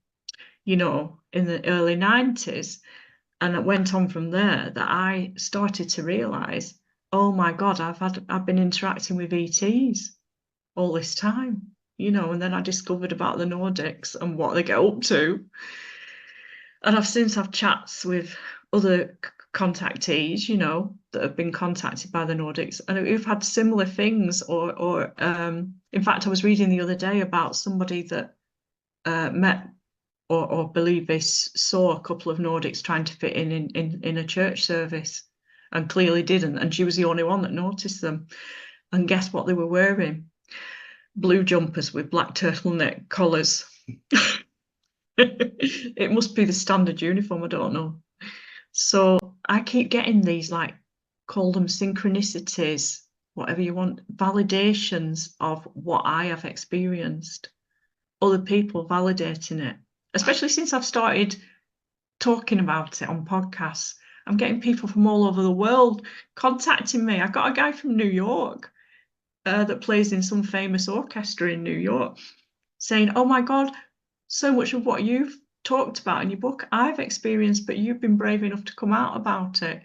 in the early 90s. And it went on from there that I started to realise, oh my God, I've been interacting with ETs all this time, and then I discovered about the Nordics and what they get up to. And I've since had chats with other contactees, that have been contacted by the Nordics, and we've had similar things. Or in fact, I was reading the other day about somebody that met or believe they saw a couple of Nordics trying to fit in a church service, and clearly didn't. And she was the only one that noticed them. And guess what they were wearing? Blue jumpers with black turtleneck collars. It must be the standard uniform, I don't know. So I keep getting these, call them synchronicities, whatever you want, validations of what I have experienced. Other people validating it, especially since I've started talking about it on podcasts. I'm getting people from all over the world contacting me. I got a guy from New York that plays in some famous orchestra in New York saying, oh my God, so much of what you've talked about in your book I've experienced, but you've been brave enough to come out about it,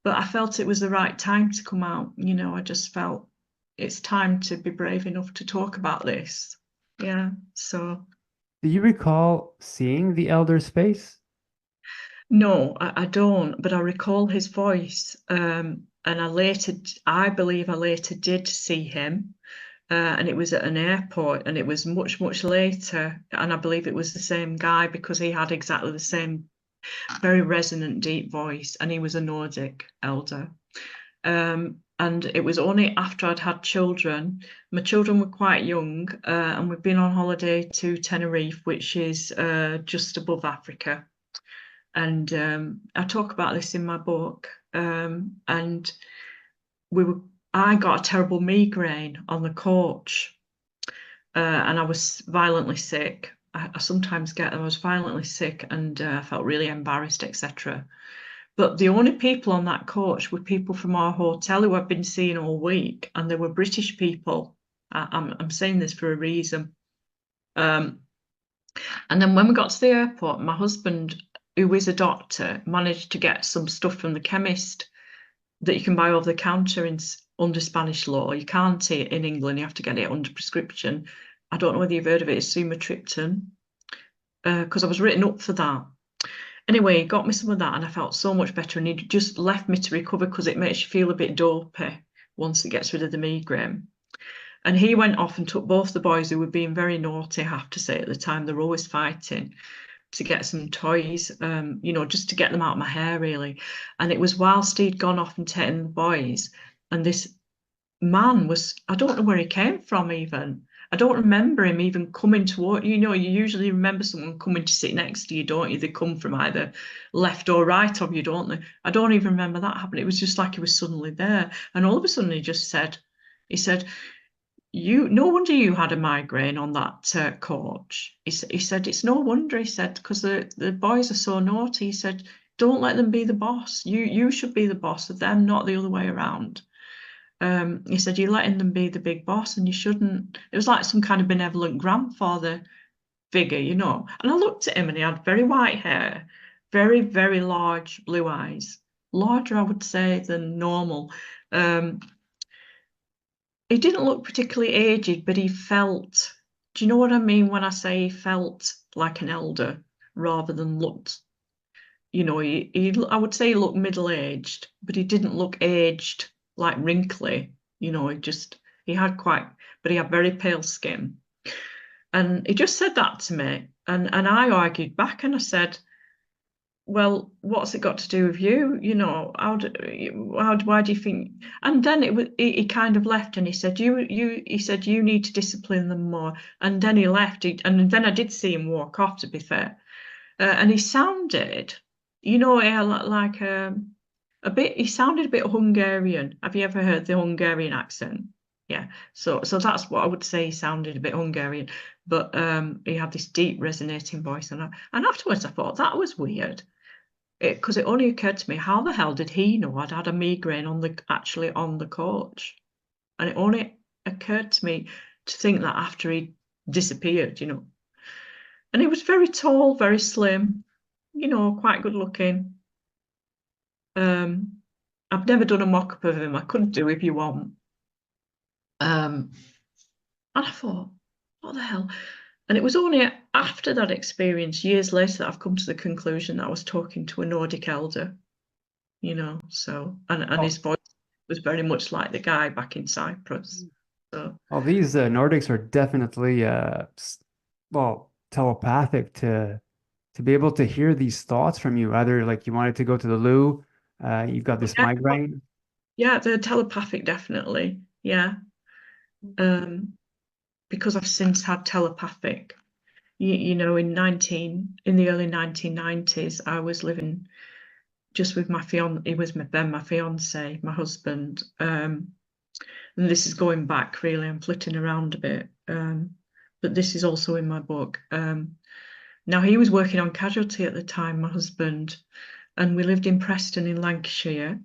But I felt it was the right time to come out, I just felt it's time to be brave enough to talk about this. Yeah, so. Do you recall seeing the elder's face? No, I don't, but I recall his voice. And I believe I later did see him. And it was at an airport, and it was much, much later. And I believe it was the same guy because he had exactly the same very resonant, deep voice, and he was a Nordic elder. And it was only after I'd had children. My children were quite young, and we've been on holiday to Tenerife, which is just above Africa. And I talk about this in my book. And I got a terrible migraine on the coach, and I was violently sick. I sometimes get them. I was violently sick, and I felt really embarrassed, etc. But the only people on that coach were people from our hotel who I've been seeing all week, and they were British people. I'm saying this for a reason. And then when we got to the airport, my husband, who is a doctor, managed to get some stuff from the chemist that you can buy over the counter under Spanish law. You can't in England, you have to get it under prescription. I don't know whether you've heard of it, it's sumatriptan, because I was written up for that. Anyway, he got me some of that, and I felt so much better, and he just left me to recover because it makes you feel a bit dopey once it gets rid of the migraine. And he went off and took both the boys, who were being very naughty, I have to say, at the time. They were always fighting, to get some toys, you know, just to get them out of my hair, really. And it was whilst he'd gone off and taken the boys, and this man was, I don't know where he came from even. I don't remember him even coming toward, you know, you usually remember someone coming to sit next to you, don't you? They come from either left or right of you, don't they? I don't even remember that happening. It was just like he was suddenly there. And all of a sudden he said, no wonder you had a migraine on that coach. He said, it's no wonder, he said, because the boys are so naughty. He said, don't let them be the boss. You should be the boss of them, not the other way around. He said, you're letting them be the big boss and you shouldn't. It was like some kind of benevolent grandfather figure, you know. And I looked at him and he had very white hair, very, very large blue eyes, larger, I would say, than normal. He didn't look particularly aged, but he felt, do you know what I mean when I say he felt like an elder rather than looked, you know, I would say he looked middle-aged, but he didn't look aged, like wrinkly, you know, he had but he had very pale skin. And he just said that to me. And I argued back and I said, well, what's it got to do with you? You know, why do you think? And then he kind of left and he said, he said, you need to discipline them more. And then he left. And then I did see him walk off, to be fair. And he sounded, you know, like he sounded a bit Hungarian. Have you ever heard the Hungarian accent? Yeah. So that's what I would say. He sounded a bit Hungarian, but he had this deep resonating voice. And afterwards I thought that was weird. Because it only occurred to me, how the hell did he know I'd had a migraine actually on the coach? And it only occurred to me to think that after he disappeared, you know. And he was very tall, very slim, you know, quite good looking. I've never done a mock-up of him. I couldn't do if you want. And I thought, what the hell? And it was only after that experience, years later, that I've come to the conclusion that I was talking to a Nordic elder, you know. So, and his voice was very much like the guy back in Cyprus. So, Well, these Nordics are definitely well, telepathic to be able to hear these thoughts from you. Either like you wanted to go to the loo, you've got this migraine. yeah, they're telepathic, definitely. Yeah. Because I've since had telepathic. You know, in the early 1990s, I was living just with my fiance. It was then my fiance, my husband. And this is going back, really. I'm flitting around a bit. But this is also in my book. Now, he was working on Casualty at the time, my husband, and we lived in Preston in Lancashire.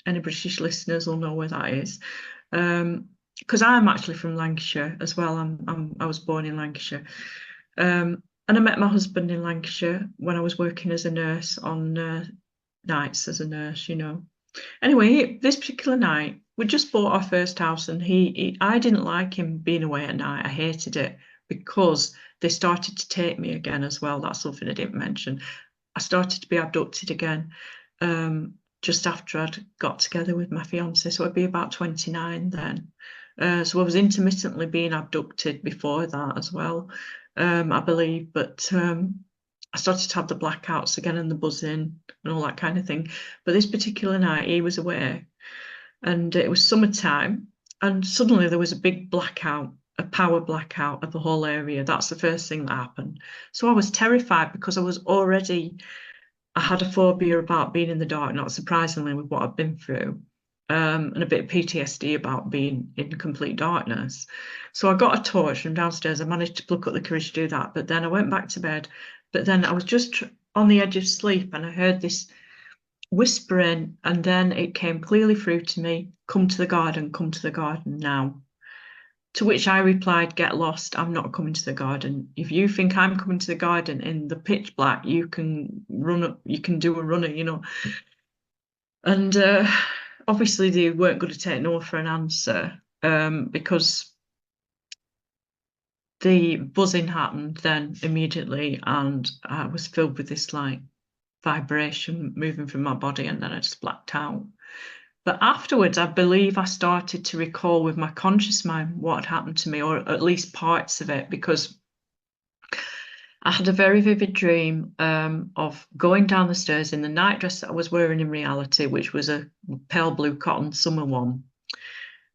Any British listeners will know where that is. Because I'm actually from Lancashire as well. I was born in Lancashire. And I met my husband in Lancashire when I was working as a nurse on nights as a nurse, you know. Anyway, this particular night, we just bought our first house, and I didn't like him being away at night. I hated it because they started to take me again as well. That's something I didn't mention. I started to be abducted again just after I'd got together with my fiance. So I'd be about 29 then. So I was intermittently being abducted before that as well, I believe. But I started to have the blackouts again and the buzzing and all that kind of thing. But this particular night, he was away, and it was summertime, and suddenly there was a big blackout, a power blackout of the whole area. That's the first thing that happened. So I was terrified because I had a phobia about being in the dark, not surprisingly, with what I've been through. And a bit of PTSD about being in complete darkness. So I got a torch from downstairs. I managed to pluck up the courage to do that. But then I went back to bed. But then I was just on the edge of sleep and I heard this whispering. And then it came clearly through to me, come to the garden now. To which I replied, get lost. I'm not coming to the garden. If you think I'm coming to the garden in the pitch black, you can do a runner, you know. And obviously they weren't going to take no for an answer because the buzzing happened then immediately, and I was filled with this like vibration moving from my body, and then I just blacked out. But afterwards, I believe I started to recall with my conscious mind what had happened to me, or at least parts of it, because I had a very vivid dream of going down the stairs in the nightdress that I was wearing in reality, which was a pale blue cotton summer one.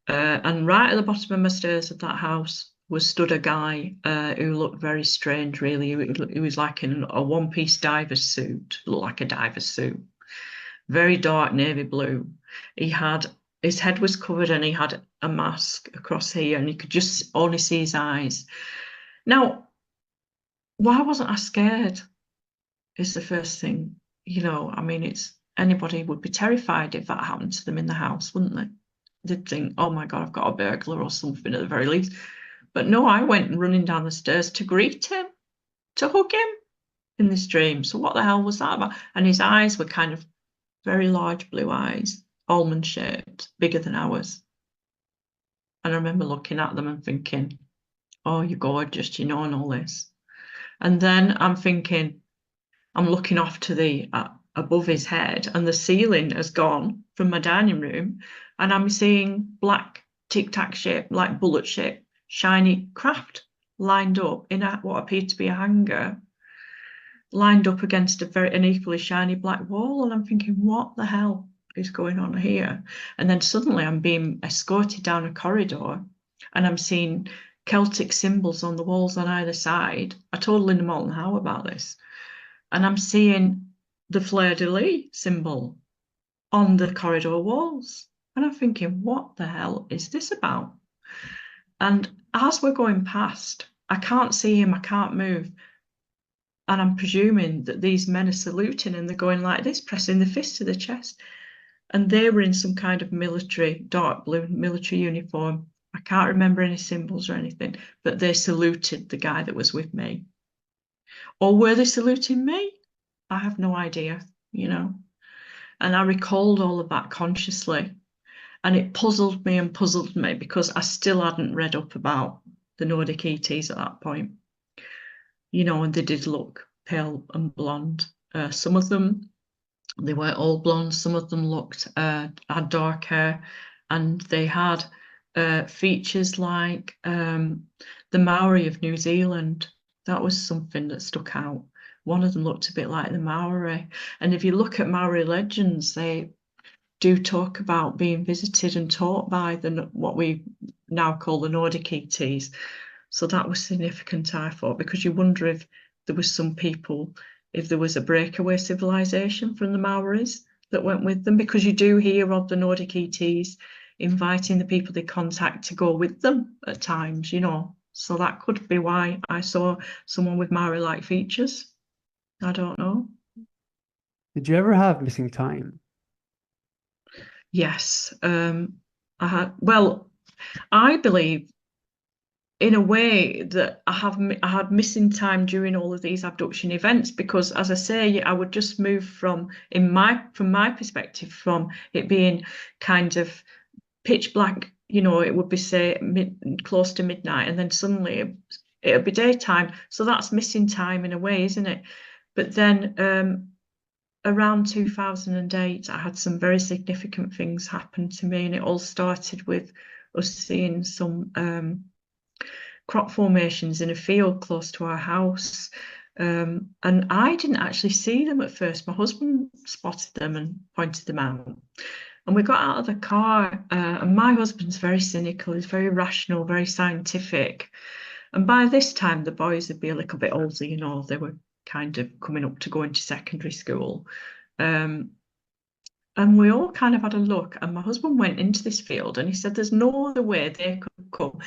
And right at the bottom of my stairs of that house was stood a guy who looked very strange, really. He was like in a one-piece diver's suit, looked like a diver's suit, very dark navy blue. His head was covered and he had a mask across here, and you could just only see his eyes. Now, why wasn't I scared? Is the first thing. I mean, anybody would be terrified if that happened to them in the house, wouldn't they? They'd think, oh my God, I've got a burglar or something at the very least. But no, I went running down the stairs to greet him, to hug him in this dream. So what the hell was that about? And his eyes were kind of very large blue eyes, almond shaped, bigger than ours. And I remember looking at them and thinking, oh, you're gorgeous, and all this. And then I'm thinking, I'm looking off to the above his head, and the ceiling has gone from my dining room, and I'm seeing black tic-tac shape, like bullet shape, shiny craft lined up in what appeared to be a hanger, lined up against an equally shiny black wall. And I'm thinking, what the hell is going on here? And then suddenly I'm being escorted down a corridor, and I'm seeing Celtic symbols on the walls on either side. I told Linda Moulton Howe about this. And I'm seeing the fleur-de-lis symbol on the corridor walls. And I'm thinking, what the hell is this about? And as we're going past, I can't see him, I can't move. And I'm presuming that these men are saluting and they're going like this, pressing the fist to the chest. And they were in some kind of military, dark blue military uniform. I can't remember any symbols or anything, but they saluted the guy that was with me. Or were they saluting me? I have no idea, And I recalled all of that consciously. And it puzzled me because I still hadn't read up about the Nordic ETs at that point. And they did look pale and blonde. Some of them, they weren't all blonde. Some of them had dark hair, and they had features like the Maori of New Zealand. That was something that stuck out. One of them looked a bit like the Maori. And if you look at Maori legends, they do talk about being visited and taught by what we now call the Nordic ETs. So that was significant, I thought, because you wonder if there was if there was a breakaway civilization from the Maoris that went with them, because you do hear of the Nordic ETs inviting the people they contact to go with them at times, So that could be why I saw someone with Maori-like features. I don't know. Did you ever have missing time? Yes. I believe in a way that I had missing time during all of these abduction events, because as I say, I would just move from my perspective, from it being kind of pitch black, it would be say close to midnight, and then suddenly it'll be daytime. So that's missing time in a way, isn't it? But then around 2008, I had some very significant things happen to me, and it all started with us seeing some crop formations in a field close to our house. And I didn't actually see them at first. My husband spotted them and pointed them out. And we got out of the car, and my husband's very cynical, he's very rational, very scientific. And by this time, the boys would be a little bit older, they were kind of coming up to go into secondary school. And we all kind of had a look, and my husband went into this field and he said there's no other way they could come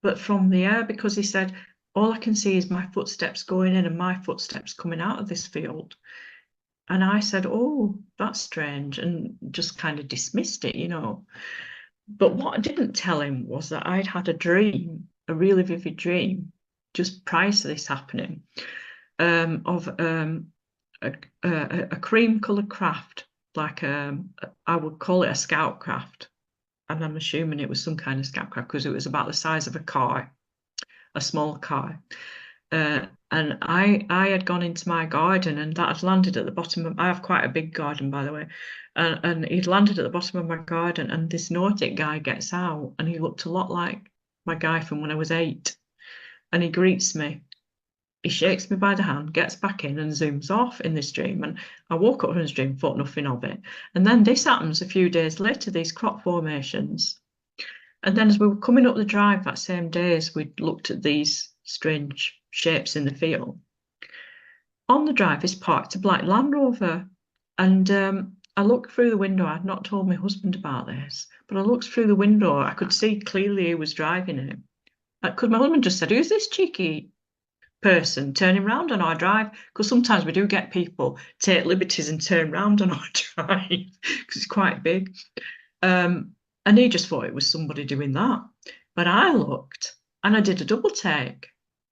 but from the air, because he said, all I can see is my footsteps going in and my footsteps coming out of this field. And I said, oh, that's strange, and just kind of dismissed it, But what I didn't tell him was that I'd had a dream, a really vivid dream, just prior to this happening, of a cream-coloured craft, like I would call it a scout craft. And I'm assuming it was some kind of scout craft because it was about the size of a car, a small car. And I had gone into my garden, and that had landed at the bottom of, I have quite a big garden, by the way. And he'd landed at the bottom of my garden, and this Nordic guy gets out, and he looked a lot like my guy from when I was 8. And he greets me. He shakes me by the hand, gets back in, and zooms off in this dream. And I woke up from this dream, thought nothing of it. And then this happens a few days later, these crop formations. And then as we were coming up the drive that same day, as we looked at these strange shapes in the field, on the drive is parked a black Land Rover. And I looked through the window. I'd not told my husband about this, but I looked through the window. I could see clearly who was driving it. Because my husband just said, "Who's this cheeky person turning round on our drive?" Because sometimes we do get people take liberties and turn round on our drive because it's quite big. And he just thought it was somebody doing that. But I looked and I did a double take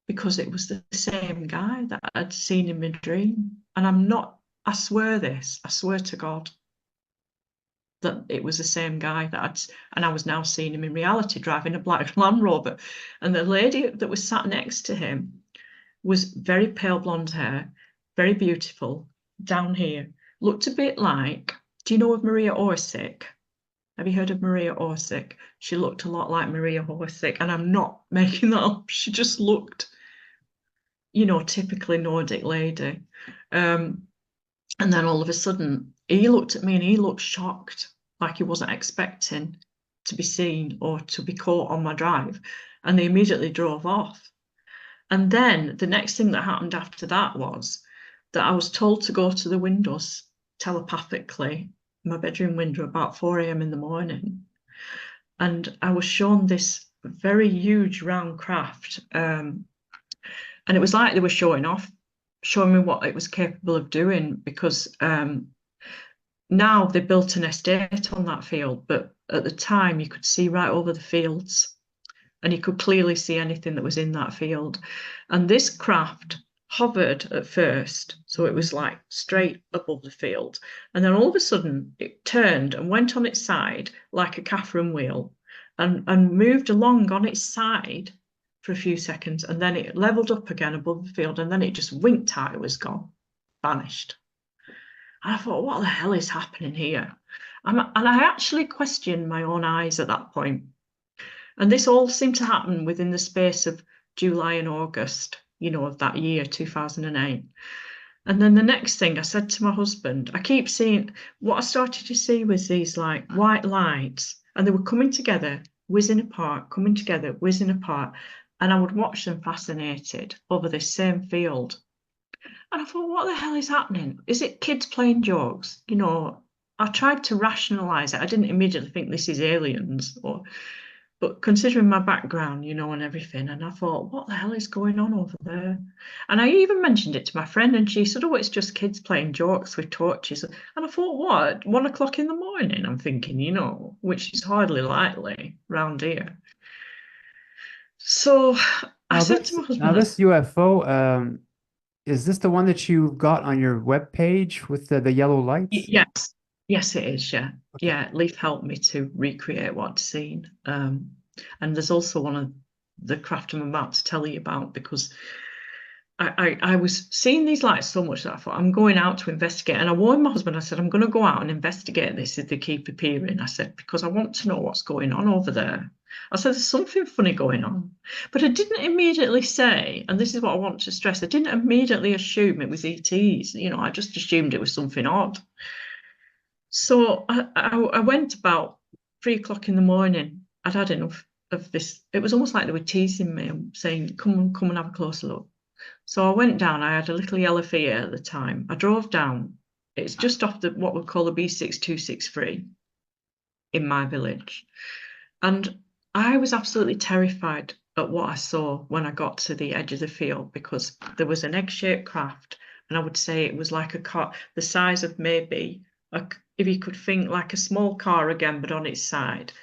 because it was the same guy that I'd seen in my dream. And I swear to God, that it was the same guy and I was now seeing him in reality driving a black Land Rover. And the lady that was sat next to him was very pale blonde hair, very beautiful, down here, looked a bit like, do you know of Maria Orsic? Have you heard of Maria Orsic? She looked a lot like Maria Orsic, and I'm not making that up. She just looked, typically Nordic lady. And then all of a sudden, he looked at me and he looked shocked, like he wasn't expecting to be seen or to be caught on my drive. And they immediately drove off. And then the next thing that happened after that was that I was told to go to the windows telepathically, my bedroom window, about 4 a.m. in the morning. And I was shown this very huge round craft. And it was like they were showing me what it was capable of doing, because now they built an estate on that field, but at the time you could see right over the fields and you could clearly see anything that was in that field. And this craft hovered at first, so it was like straight above the field. And then all of a sudden it turned and went on its side like a Catherine wheel and moved along on its side for a few seconds. And then it leveled up again above the field. And then it just winked out, it was gone, vanished. And I thought, what the hell is happening here? And I actually questioned my own eyes at that point. And this all seemed to happen within the space of July and August, of that year, 2008. And then the next thing I said to my husband, I keep seeing, what I started to see was these like white lights, and they were coming together, whizzing apart, coming together, whizzing apart. And I would watch them fascinated over this same field. And I thought, what the hell is happening? Is it kids playing jokes? I tried to rationalize it. I didn't immediately think this is aliens, but considering my background, and everything, and I thought, what the hell is going on over there? And I even mentioned it to my friend, and she said, oh, it's just kids playing jokes with torches. And I thought, what? 1 o'clock in the morning? I'm thinking, which is hardly likely round here. So I said to my husband, now this UFO, is this the one that you got on your web page with the yellow lights? Yes, it is. Yeah. Okay. Yeah. Leaf helped me to recreate what I'd seen. And there's also one of the craft I'm about to tell you about, because I was seeing these lights so much that I thought, I'm going out to investigate. And I warned my husband, I said, I'm going to go out and investigate this if they keep appearing. I said, because I want to know what's going on over there. I said, there's something funny going on. But I didn't immediately say, and this is what I want to stress, I didn't immediately assume it was ETs. I just assumed it was something odd. So I went about 3 o'clock in the morning. I'd had enough of this. It was almost like they were teasing me and saying, come and have a closer look. So I went down. I had a little yellow Fiat at the time. I drove down. It's just off what we call the B6263 in my village. And I was absolutely terrified at what I saw when I got to the edge of the field, because there was an egg-shaped craft, and I would say it was like a car, the size of maybe, if you could think like a small car again, but on its side.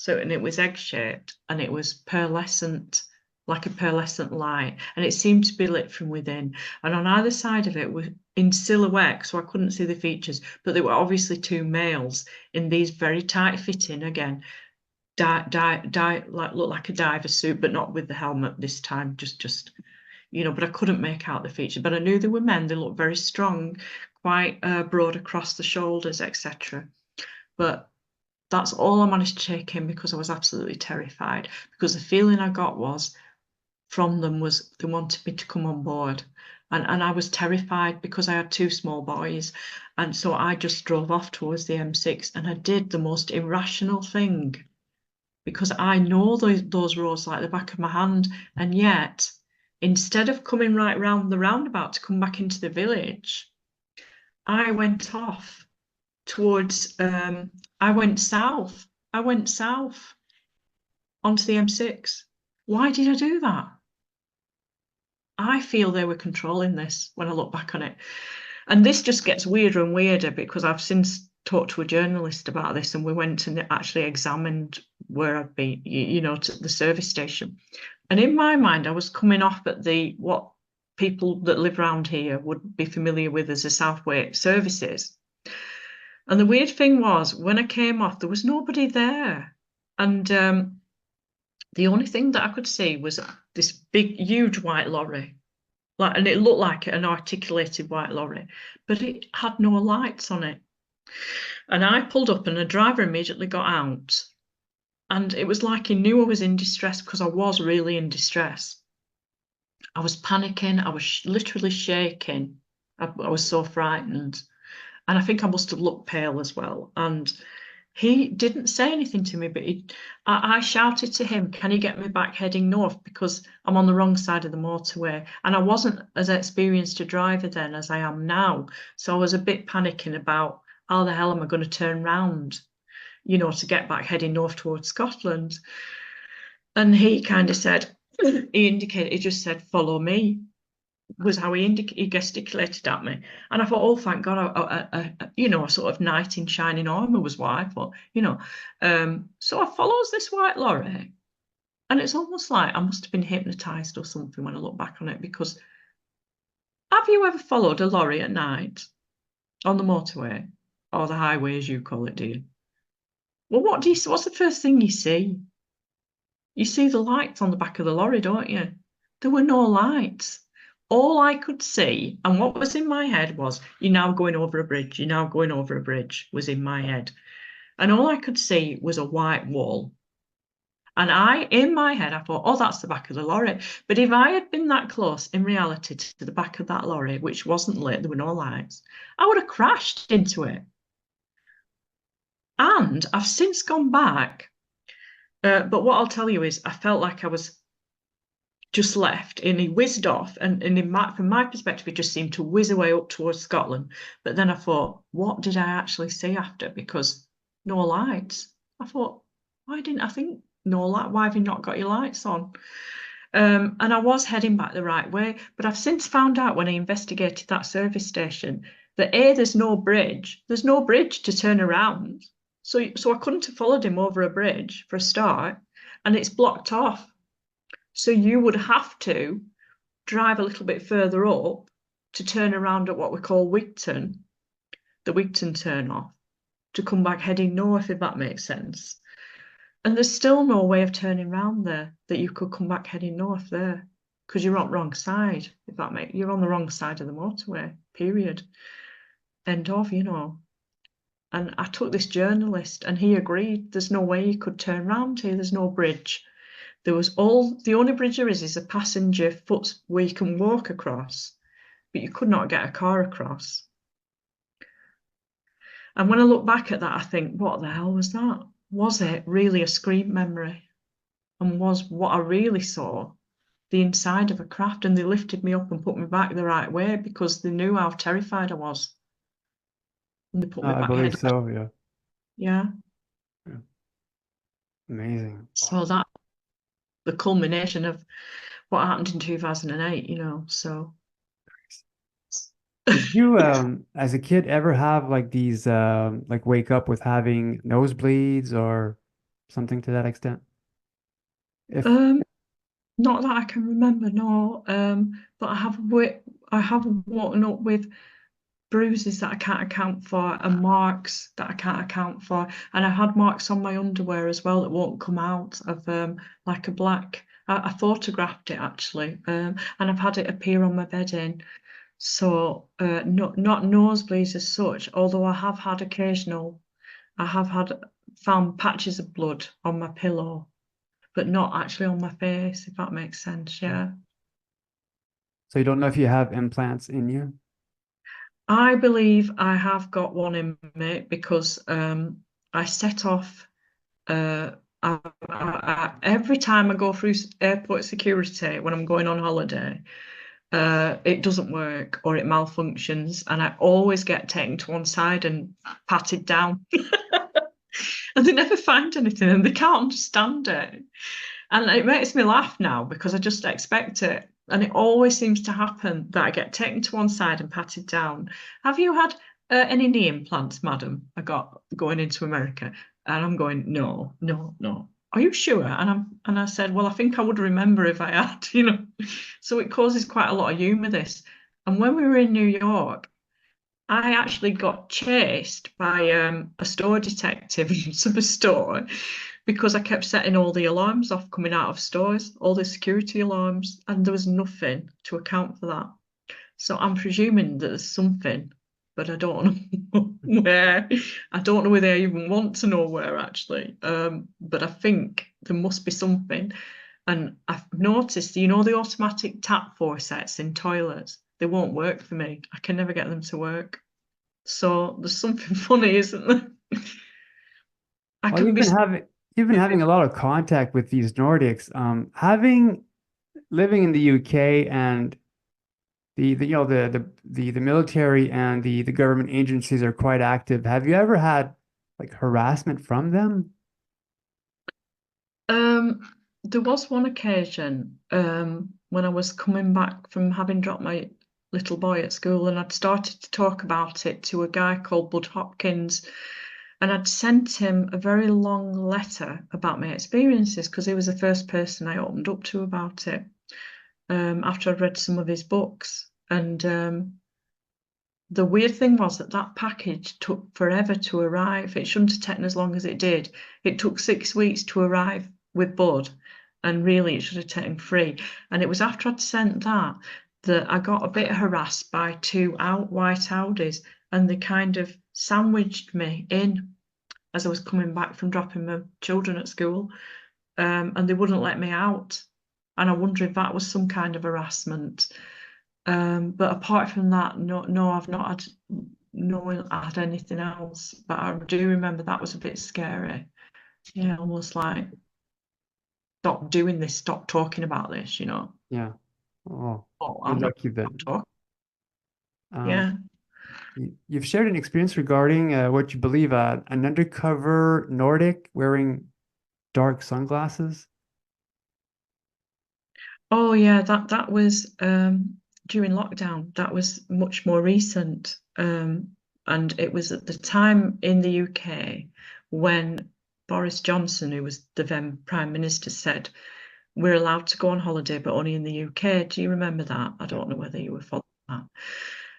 And it was egg-shaped, and it was pearlescent, like a pearlescent light, and it seemed to be lit from within. And on either side of it were in silhouette, so I couldn't see the features, but they were obviously 2 males in these very tight fitting, again, look like a diver suit, but not with the helmet this time, just but I couldn't make out the features. But I knew they were men. They looked very strong, quite broad across the shoulders, etc. But that's all I managed to take in because I was absolutely terrified. Because the feeling I got was from them was they wanted me to come on board. And I was terrified because I had two small boys. And so I just drove off towards the M6 and I did the most irrational thing because I know those roads like the back of my hand. And yet, instead of coming right round the roundabout to come back into the village, I went off towards, I went south. I went south onto the M6. Why did I do that? I feel they were controlling this when I look back on it. And this just gets weirder and weirder because I've since talked to a journalist about this and we went and actually examined where I've been, to the service station. And in my mind, I was coming off at what people that live around here would be familiar with as the Southway services. And the weird thing was, when I came off, there was nobody there. And the only thing that I could see was this big, huge white lorry. And it looked like an articulated white lorry, but it had no lights on it. And I pulled up and the driver immediately got out. And it was like he knew I was in distress because I was really in distress. I was panicking. I was literally shaking. I was so frightened. And I think I must have looked pale as well. And he didn't say anything to me, but I shouted to him, can you get me back heading north? Because I'm on the wrong side of the motorway. And I wasn't as experienced a driver then as I am now. So I was a bit panicking about how the hell am I going to turn round, to get back heading north towards Scotland. And he kind of said, he just said, follow me. Was how he gesticulated at me, and I thought, oh, thank God, a sort of knight in shining armor was what I thought, So I follows this white lorry, and it's almost like I must have been hypnotized or something when I look back on it. Because have you ever followed a lorry at night on the motorway or the highway, as you call it, do you? Well, what do you? What's the first thing you see? You see the lights on the back of the lorry, don't you? There were no lights. All I could see, and what was in my head was, you're now going over a bridge, you're now going over a bridge, was in my head. And all I could see was a white wall. And in my head, I thought, oh, that's the back of the lorry. But if I had been that close in reality to the back of that lorry, which wasn't lit, there were no lights, I would have crashed into it. And I've since gone back. But what I'll tell you is I felt like I was just left and he whizzed off, and from my perspective it just seemed to whiz away up towards Scotland. But then I thought, what did I actually see after? Because no lights. I thought, why didn't I think no light? Why have you not got your lights on? And I was heading back the right way, but I've since found out when I investigated that service station that there's no bridge to turn around, so I couldn't have followed him over a bridge for a start, and it's blocked off. So you would have to drive a little bit further up to turn around at what we call Wigton, the Wigton turn off, to come back heading north, if that makes sense. And there's still no way of turning around there that you could come back heading north there, because you're on the wrong side, you're on the wrong side of the motorway, period. End of, And I took this journalist and he agreed there's no way you could turn around here, there's no bridge. The only bridge there is a passenger foot where you can walk across, but you could not get a car across. And when I look back at that, I think, what the hell was that? Was it really a screen memory? And was what I really saw the inside of a craft? And they lifted me up and put me back the right way because they knew how terrified I was. And they put me I back believe heading. so, yeah. Yeah. Yeah. Amazing. So that the culmination of what happened in 2008, so. Did you, as a kid, ever have like these, like wake up with having nosebleeds or something to that extent? If Not that I can remember, no. But I have woken up with bruises that I can't account for and marks that I can't account for. And I had marks on my underwear as well that won't come out of like a black I photographed it actually, and I've had it appear on my bedding. So not nosebleeds as such, although I have had found patches of blood on my pillow, but not actually on my face, if that makes sense. Yeah. So you don't know if you have implants in you? I believe I have got one in me because I set off every time I go through airport security when I'm going on holiday. It doesn't work or it malfunctions, and I always get taken to one side and patted down. And they never find anything and they can't understand it. And it makes me laugh now because I just expect it. And it always seems to happen that I get taken to one side and patted down. Have you had any knee implants, madam? I got going into America. And I'm going, no, no, no. Are you sure? And I said, well, I think I would remember if I had, you know. So it causes quite a lot of humour, this. And when we were in New York, I actually got chased by a store detective into the store because I kept setting all the alarms off coming out of stores, all the security alarms, and there was nothing to account for that. So I'm presuming that there's something, but I don't know where. I don't know whether I even want to know where actually. But I think there must be something. And I've noticed, you know, the automatic tap faucets in toilets, they won't work for me. I can never get them to work. So there's something funny, isn't there? I Well, can be. you've been having a lot of contact with these Nordics. Having living in the UK and the you know the military and the government agencies are quite active. Have you ever had like harassment from them? Um, there was one occasion when I was coming back from having dropped my little boy at school, and I'd started to talk about it to a guy called Bud Hopkins, and I'd sent him a very long letter about my experiences because he was the first person I opened up to about it after I'd read some of his books. And the weird thing was that that package took forever to arrive. It shouldn't have taken as long as it did. It took 6 weeks to arrive with Bud, and really it should have taken 3. And it was after I'd sent that that I got a bit harassed by 2 white Audis, and they kind of sandwiched me in as I was coming back from dropping my children at school, and they wouldn't let me out. And I wonder if that was some kind of harassment. But apart from that, no, I've not had anything else. But I do remember that was a bit scary. Yeah, almost like stop doing this, stop talking about this, you know. Yeah. Oh, Oh, you're I'm not lucky then. talking. Um, Yeah. you've shared an experience regarding what you believe an undercover Nordic wearing dark sunglasses. Oh yeah, that was during lockdown. That was much more recent. And it was at the time in the UK when Boris Johnson, who was the then Prime Minister, said we're allowed to go on holiday, but only in the UK. Do you remember that? I Yeah. don't know whether you were following that.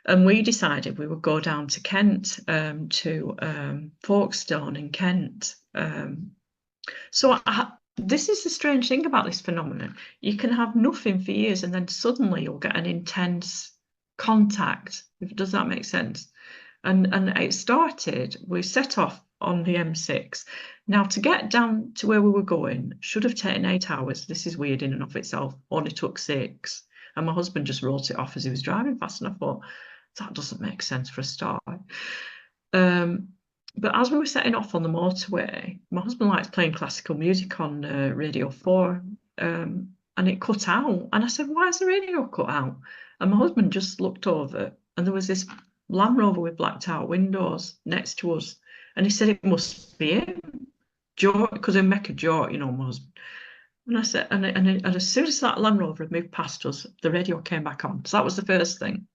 And we decided we would go down to Kent, to Folkestone in Kent. This is the strange thing about this phenomenon. You can have nothing for years and then suddenly you'll get an intense contact. Does that make sense? And it started, we set off on the M6. Now, to get down to where we were going should have taken 8 hours. This is weird in and of itself. Only took 6. And my husband just wrote it off as he was driving fast, and I thought, that doesn't make sense for a start. Um, but as we were setting off on the motorway, my husband likes playing classical music on Radio 4, and it cut out. And I said, why is the radio cut out? And my husband just looked over, and there was this Land Rover with blacked out windows next to us. And he said, it must be him. Joke, because I make a joke, you know, my husband. And I said, and as soon as that Land Rover had moved past us, the radio came back on. So that was the first thing.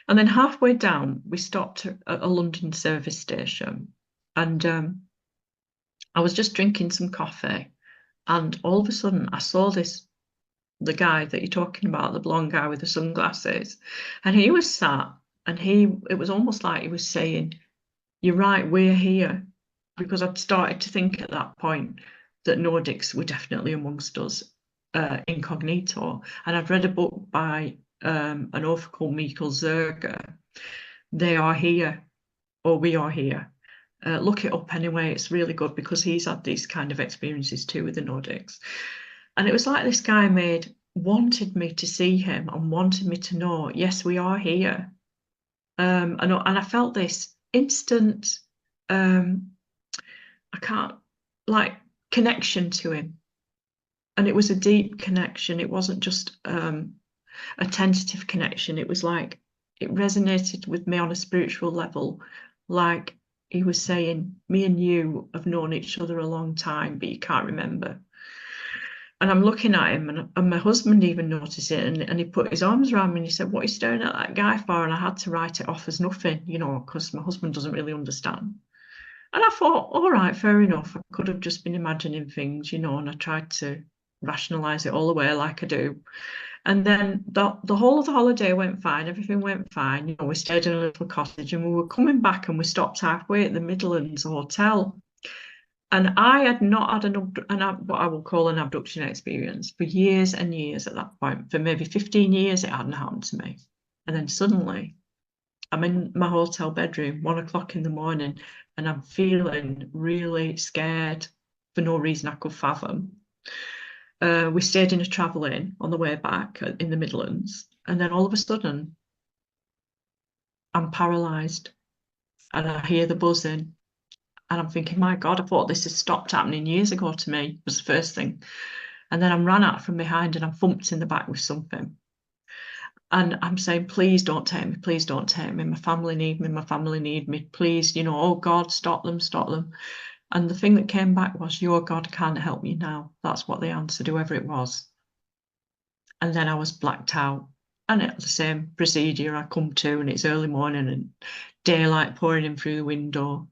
And then halfway down, we stopped at a London service station, and I was just drinking some coffee, and all of a sudden I saw the guy that you're talking about, the blonde guy with the sunglasses, and he was sat, and it was almost like he was saying, "You're right, we're here," because I'd started to think at that point that Nordics were definitely amongst us. incognito, and I'd read a book by an author called Michael Zerger. They Are Here, or We Are Here. Look it up anyway. It's really good because he's had these kind of experiences too with the Nordics. And it was like this guy wanted me to see him and wanted me to know, yes, we are here. And I felt this instant, I can't, like, connection to him. And it was a deep connection. It wasn't just a tentative connection. It was like, it resonated with me on a spiritual level. Like he was saying, me and you have known each other a long time, but you can't remember. And I'm looking at him, and my husband even noticed it, and he put his arms around me and he said, "What are you staring at that guy for?" And I had to write it off as nothing, because my husband doesn't really understand. And I thought, all right, fair enough. I could have just been imagining things, and I tried to rationalize it all away like I do. And then the whole of the holiday went fine. Everything went fine. We stayed in a little cottage, and we were coming back, and we stopped halfway at the Midlands Hotel. And I had not had what I will call an abduction experience for years and years at that point. For maybe 15 years, it hadn't happened to me. And then suddenly, I'm in my hotel bedroom, 1 o'clock in the morning, and I'm feeling really scared for no reason I could fathom. We stayed in a travel inn on the way back in the Midlands. And then all of a sudden, I'm paralysed and I hear the buzzing. And I'm thinking, my God, I thought this had stopped happening years ago to me, was the first thing. And then I'm ran out from behind and I'm thumped in the back with something. And I'm saying, please don't take me, please don't take me. My family need me, my family need me. Please, oh God, stop them, stop them. And the thing that came back was, your God can't help you now. That's what they answered, whoever it was. And then I was blacked out. And it's the same procedure I come to, and it's early morning and daylight pouring in through the window.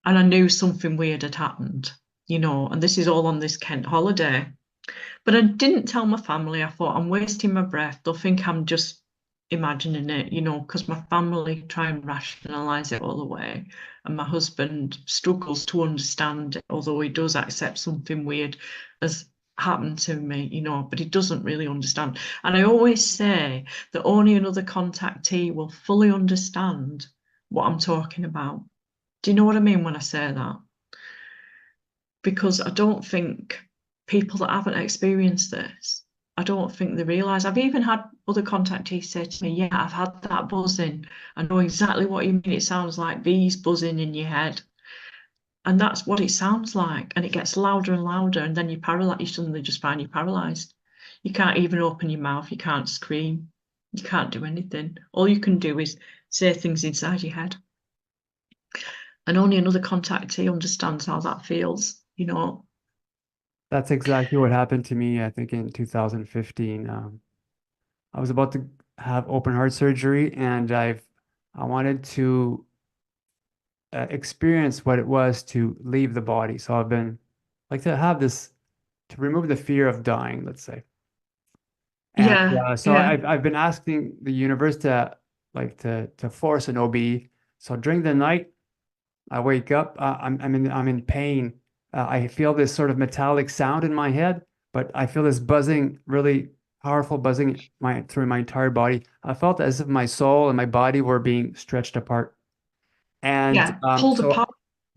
And I knew something weird had happened, and this is all on this Kent holiday. But I didn't tell my family. I thought, I'm wasting my breath. They'll think I'm just imagining it, because my family try and rationalize it all the way. And my husband struggles to understand it, although he does accept something weird has happened to me, but he doesn't really understand. And I always say that only another contactee will fully understand what I'm talking about. Do you know what I mean when I say that? Because I don't think people that haven't experienced this, I don't think they realise. I've even had other contactees say to me, yeah, I've had that buzzing. I know exactly what you mean. It sounds like bees buzzing in your head. And that's what it sounds like. And it gets louder and louder. And then you're paralysed. You suddenly just find you're paralysed. You can't even open your mouth. You can't scream. You can't do anything. All you can do is say things inside your head. And only another contactee understands how that feels, That's exactly what happened to me, I think, in 2015. I was about to have open heart surgery, and I wanted to experience what it was to leave the body. So I've been like to have this to remove the fear of dying, let's say. And Yeah, so yeah. I've been asking the universe to to force an OB. So during the night, I wake up, I'm in pain. I feel this sort of metallic sound in my head, but I feel this buzzing, really powerful buzzing through my entire body. I felt as if my soul and my body were being stretched apart. And Yeah, pulled so apart.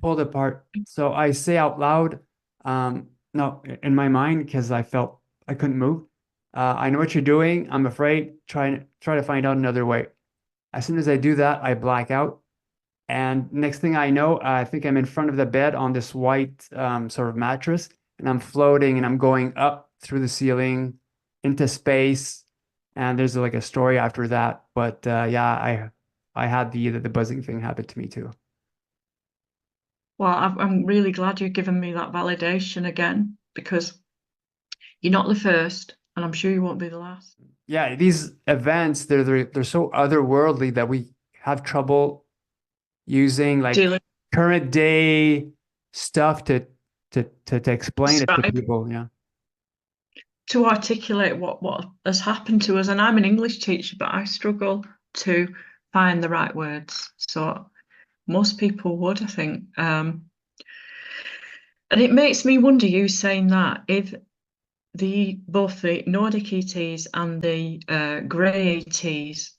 pulled apart. So I say out loud, no, in my mind, because I felt I couldn't move. I know what you're doing. I'm afraid. Try to find out another way. As soon as I do that, I black out. And next thing I know, I think I'm in front of the bed on this white sort of mattress, and I'm floating and I'm going up through the ceiling into space. And there's like a story after that. But yeah, I had the buzzing thing happen to me too. Well, I'm really glad you've given me that validation again, because you're not the first, and I'm sure you won't be the last. Yeah, these events, they're so otherworldly that we have trouble using like Dealing, current day stuff to explain it to describe, people. Yeah. to articulate what has happened to us. And I'm an English teacher, but I struggle to find the right words. So most people would, I think. And it makes me wonder, you saying that, if both the Nordic ETs and the grey ETs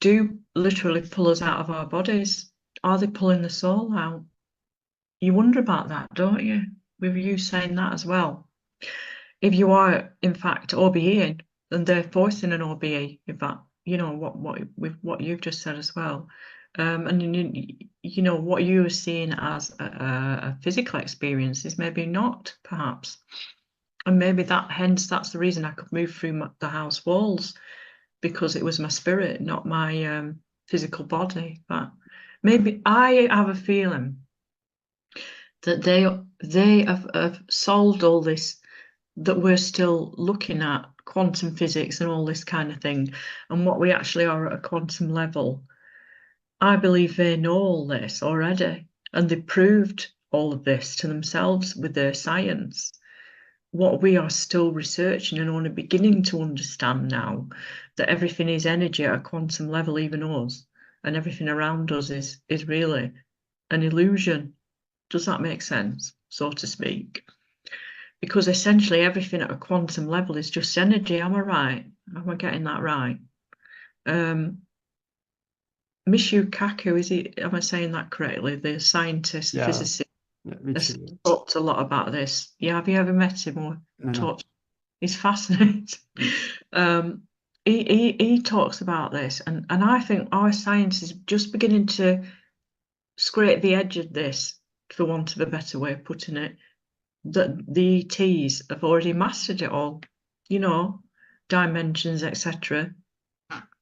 do literally pull us out of our bodies. Are they pulling the soul out? You wonder about that, don't you? With you saying that as well. If you are, in fact, OBEing, then they're forcing an OBE, in fact, you know, with what you've just said as well. And you know, what you are seeing as a physical experience is maybe not, perhaps. And maybe hence that's the reason I could move through the house walls, because it was my spirit, not my physical body. But maybe I have a feeling that they have solved all this, that we're still looking at quantum physics and all this kind of thing, and what we actually are at a quantum level. I believe they know all this already, and they proved all of this to themselves with their science. What we are still researching and only beginning to understand now, that everything is energy at a quantum level, even us, and everything around us is really an illusion. Does that make sense, so to speak? Because essentially everything at a quantum level is just energy. Am I right? Am I getting that right? Michio Kaku, am I saying that correctly? The scientist, Yeah, physicist, me has too. talked a lot about this. Yeah, have you ever met him or No, no. talked? He's fascinating. He talks about this, and I think our science is just beginning to scrape the edge of this, for want of a better way of putting it. That the ETs have already mastered it all, you know, dimensions, etc.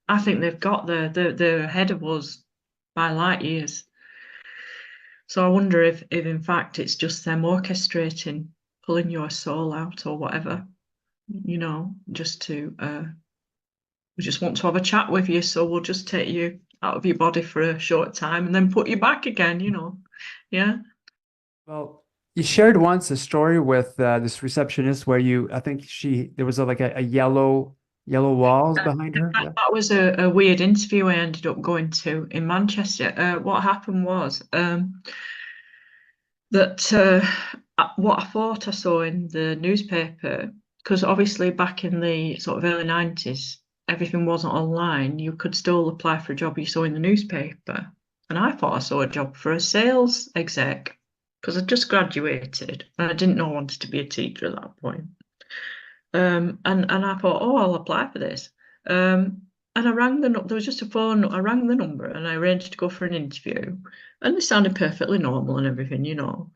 I think they've got they're ahead of us by light years. So I wonder if in fact it's just them orchestrating, pulling your soul out or whatever, you know, just to we just want to have a chat with you, so we'll just take you out of your body for a short time and then put you back again, you know. Yeah. Well, you shared once a story with this receptionist where I think there was like a yellow walls behind her. Yeah. That was a weird interview I ended up going to in Manchester. What happened was that what I thought I saw in the newspaper, because obviously back in the sort of early 90s, everything wasn't online. You could still apply for a job you saw in the newspaper. And I thought I saw a job for a sales exec, because I just graduated and I didn't know I wanted to be a teacher at that point. And I thought, oh, I'll apply for this. And I rang there was just a phone, I rang the number and I arranged to go for an interview. And they sounded perfectly normal and everything, you know.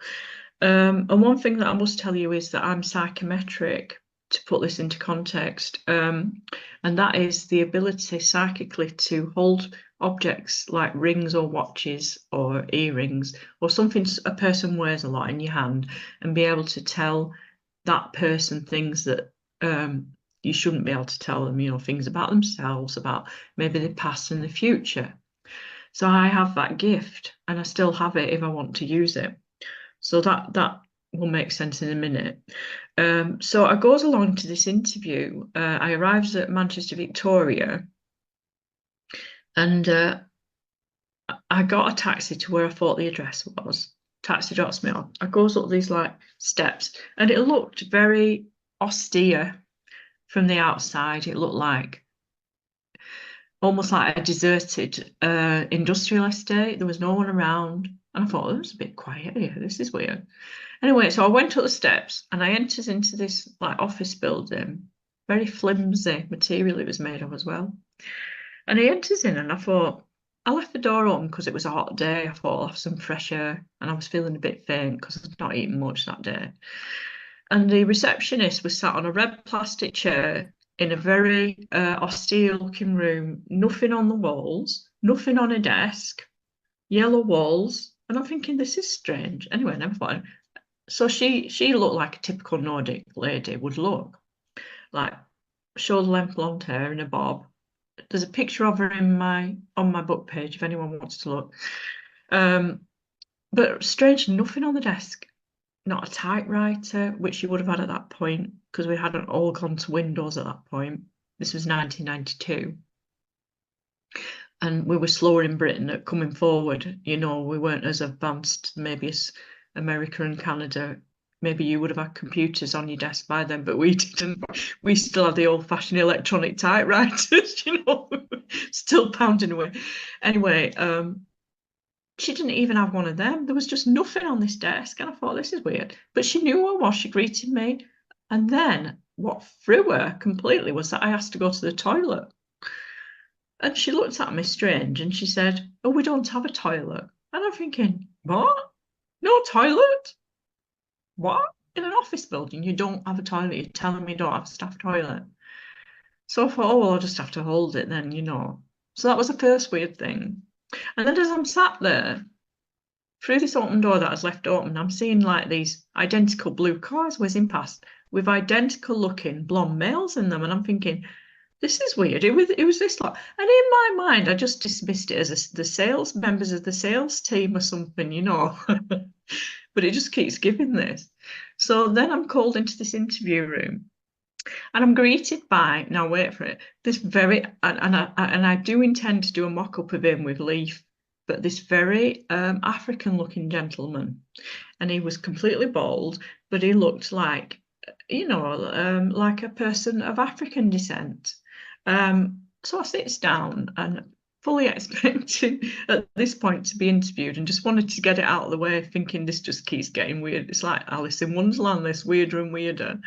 And one thing that I must tell you is that I'm psychometric, to put this into context. And that is the ability psychically to hold objects like rings or watches or earrings or something a person wears a lot in your hand, and be able to tell that person things that you shouldn't be able to tell them, you know, things about themselves, about maybe the past and the future. So I have that gift, and I still have it if I want to use it. So that will make sense in a minute. So I goes along to this interview. I arrives at Manchester Victoria, and I got a taxi to where I thought the address was. Taxi drops me off. I goes up these like steps, and it looked very austere from the outside. It looked like almost like a deserted industrial estate. There was no one around. And I thought, oh, it's a bit quiet here. This is weird. Anyway, so I went up the steps and I entered into this like office building, very flimsy material it was made of as well. And I enters in and I thought, I left the door open because it was a hot day. I thought I'll have some fresh air, and I was feeling a bit faint because I'd not eaten much that day. And the receptionist was sat on a red plastic chair in a very austere looking room, nothing on the walls, nothing on a desk, yellow walls. And I'm thinking, this is strange. Anyway, never mind. So she looked like a typical Nordic lady would look, like shoulder length blonde hair in a bob. There's a picture of her on my book page if anyone wants to look. But strange, nothing on the desk, not a typewriter, which you would have had at that point, because we hadn't all gone to Windows at that point. This was 1992. And we were slower in Britain at coming forward. You know, we weren't as advanced maybe as America and Canada maybe you would have had computers on your desk by then, but we didn't. We still had the old-fashioned electronic typewriters, still pounding away. Anyway, she didn't even have one of them. There was just nothing on this desk, and I thought, this is weird. But she knew who I was. She greeted me, and then what threw her completely was that I asked to go to the toilet. And she looked at me strange and she said, "Oh, we don't have a toilet." And I'm thinking, what? No toilet? What? In an office building, you don't have a toilet. You're telling me you don't have a staff toilet. So I thought, oh, well, I'll just have to hold it then, So that was the first weird thing. And then as I'm sat there, through this open door that was left open, I'm seeing like these identical blue cars whizzing past with identical looking blonde males in them. And I'm thinking, this is weird. It was this lot. And in my mind, I just dismissed it as the sales members of the sales team or something, But it just keeps giving this. So then I'm called into this interview room and I'm greeted by, now wait for it, this very, and I do intend to do a mock-up of him with Leaf, but this very African-looking gentleman. And he was completely bald, but he looked like, like a person of African descent. So I sits down and fully expecting at this point to be interviewed and just wanted to get it out of the way, thinking this just keeps getting weird. It's like Alice in Wonderland, this weirder and weirder.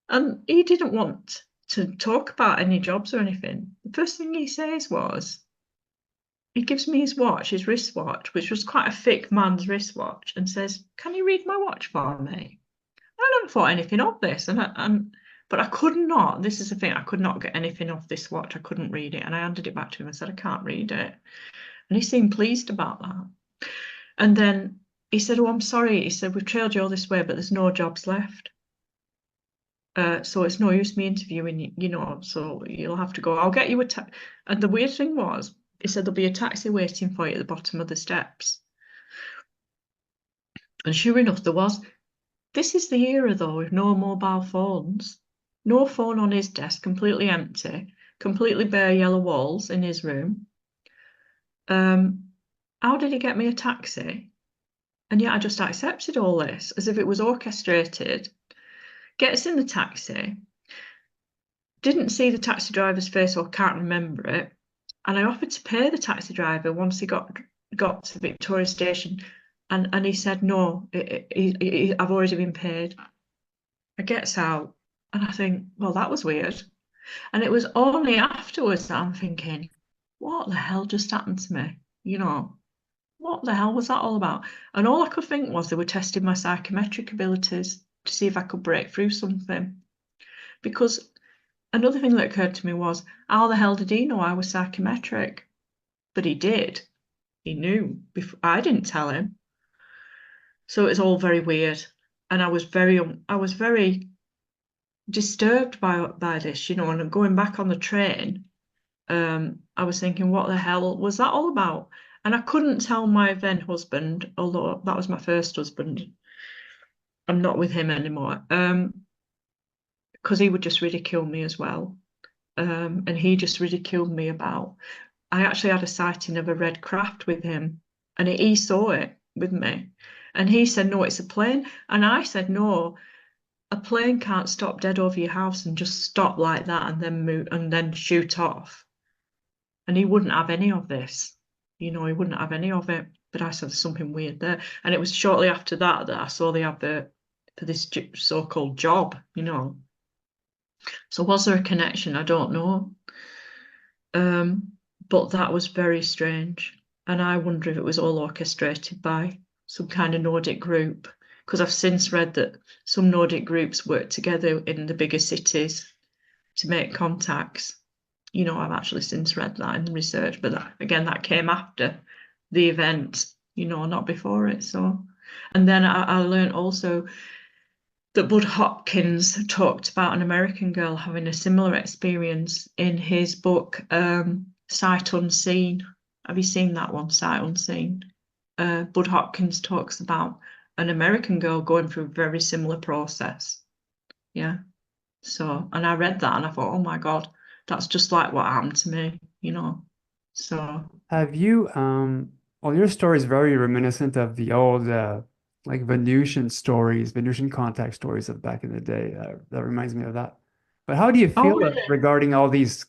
And he didn't want to talk about any jobs or anything. The first thing he says was, he gives me his watch, his wristwatch, which was quite a thick man's wristwatch, and says, "Can you read my watch for me?" I never thought anything of this, but I could not. This is the thing. I could not get anything off this watch. I couldn't read it. And I handed it back to him. I said, "I can't read it." And he seemed pleased about that. And then he said, "Oh, I'm sorry." He said, "We've trailed you all this way, but there's no jobs left. So it's no use me interviewing you, so you'll have to go. I'll get you a taxi." And the weird thing was, he said, "There'll be a taxi waiting for you at the bottom of the steps." And sure enough, there was. This is the era, though, with no mobile phones. No phone on his desk, completely empty, completely bare yellow walls in his room. How did he get me a taxi? And yet I just accepted all this as if it was orchestrated. Gets in the taxi, didn't see the taxi driver's face or can't remember it. And I offered to pay the taxi driver once he got to Victoria Station. And he said, "No, I've already been paid." I gets out and I think, well, that was weird. And it was only afterwards that I'm thinking, what the hell just happened to me? What the hell was that all about? And all I could think was they were testing my psychometric abilities to see if I could break through something. Because another thing that occurred to me was, how the hell did he know I was psychometric? But he did. He knew. I didn't tell him. So it's all very weird. And I was very disturbed by this, and going back on the train, I was thinking, what the hell was that all about? And I couldn't tell my then husband, although that was my first husband. I'm not with him anymore, because he would just ridicule me as well. And he just ridiculed me about, I actually had a sighting of a red craft with him, and he saw it with me. And he said, "No, it's a plane." And I said, "No, a plane can't stop dead over your house and just stop like that and then move and then shoot off." And he wouldn't have any of this. He wouldn't have any of it. But I said, "There's something weird there." And it was shortly after that I saw the advert for this so-called job, So was there a connection? I don't know. But that was very strange. And I wonder if it was all orchestrated by some kind of Nordic group, because I've since read that some Nordic groups work together in the bigger cities to make contacts. I've actually since read that in the research, but that came after the event, not before it. So, and then I learned also that Bud Hopkins talked about an American girl having a similar experience in his book, Sight Unseen. Have you seen that one, Sight Unseen? Bud Hopkins talks about an American girl going through a very similar process. Yeah. So, and I read that and I thought, oh my God, that's just like what happened to me, So Have you, well, your story is very reminiscent of the old like Venusian stories, Venusian contact stories of back in the day. That reminds me of that. But how do you Oh, feel really? regarding all these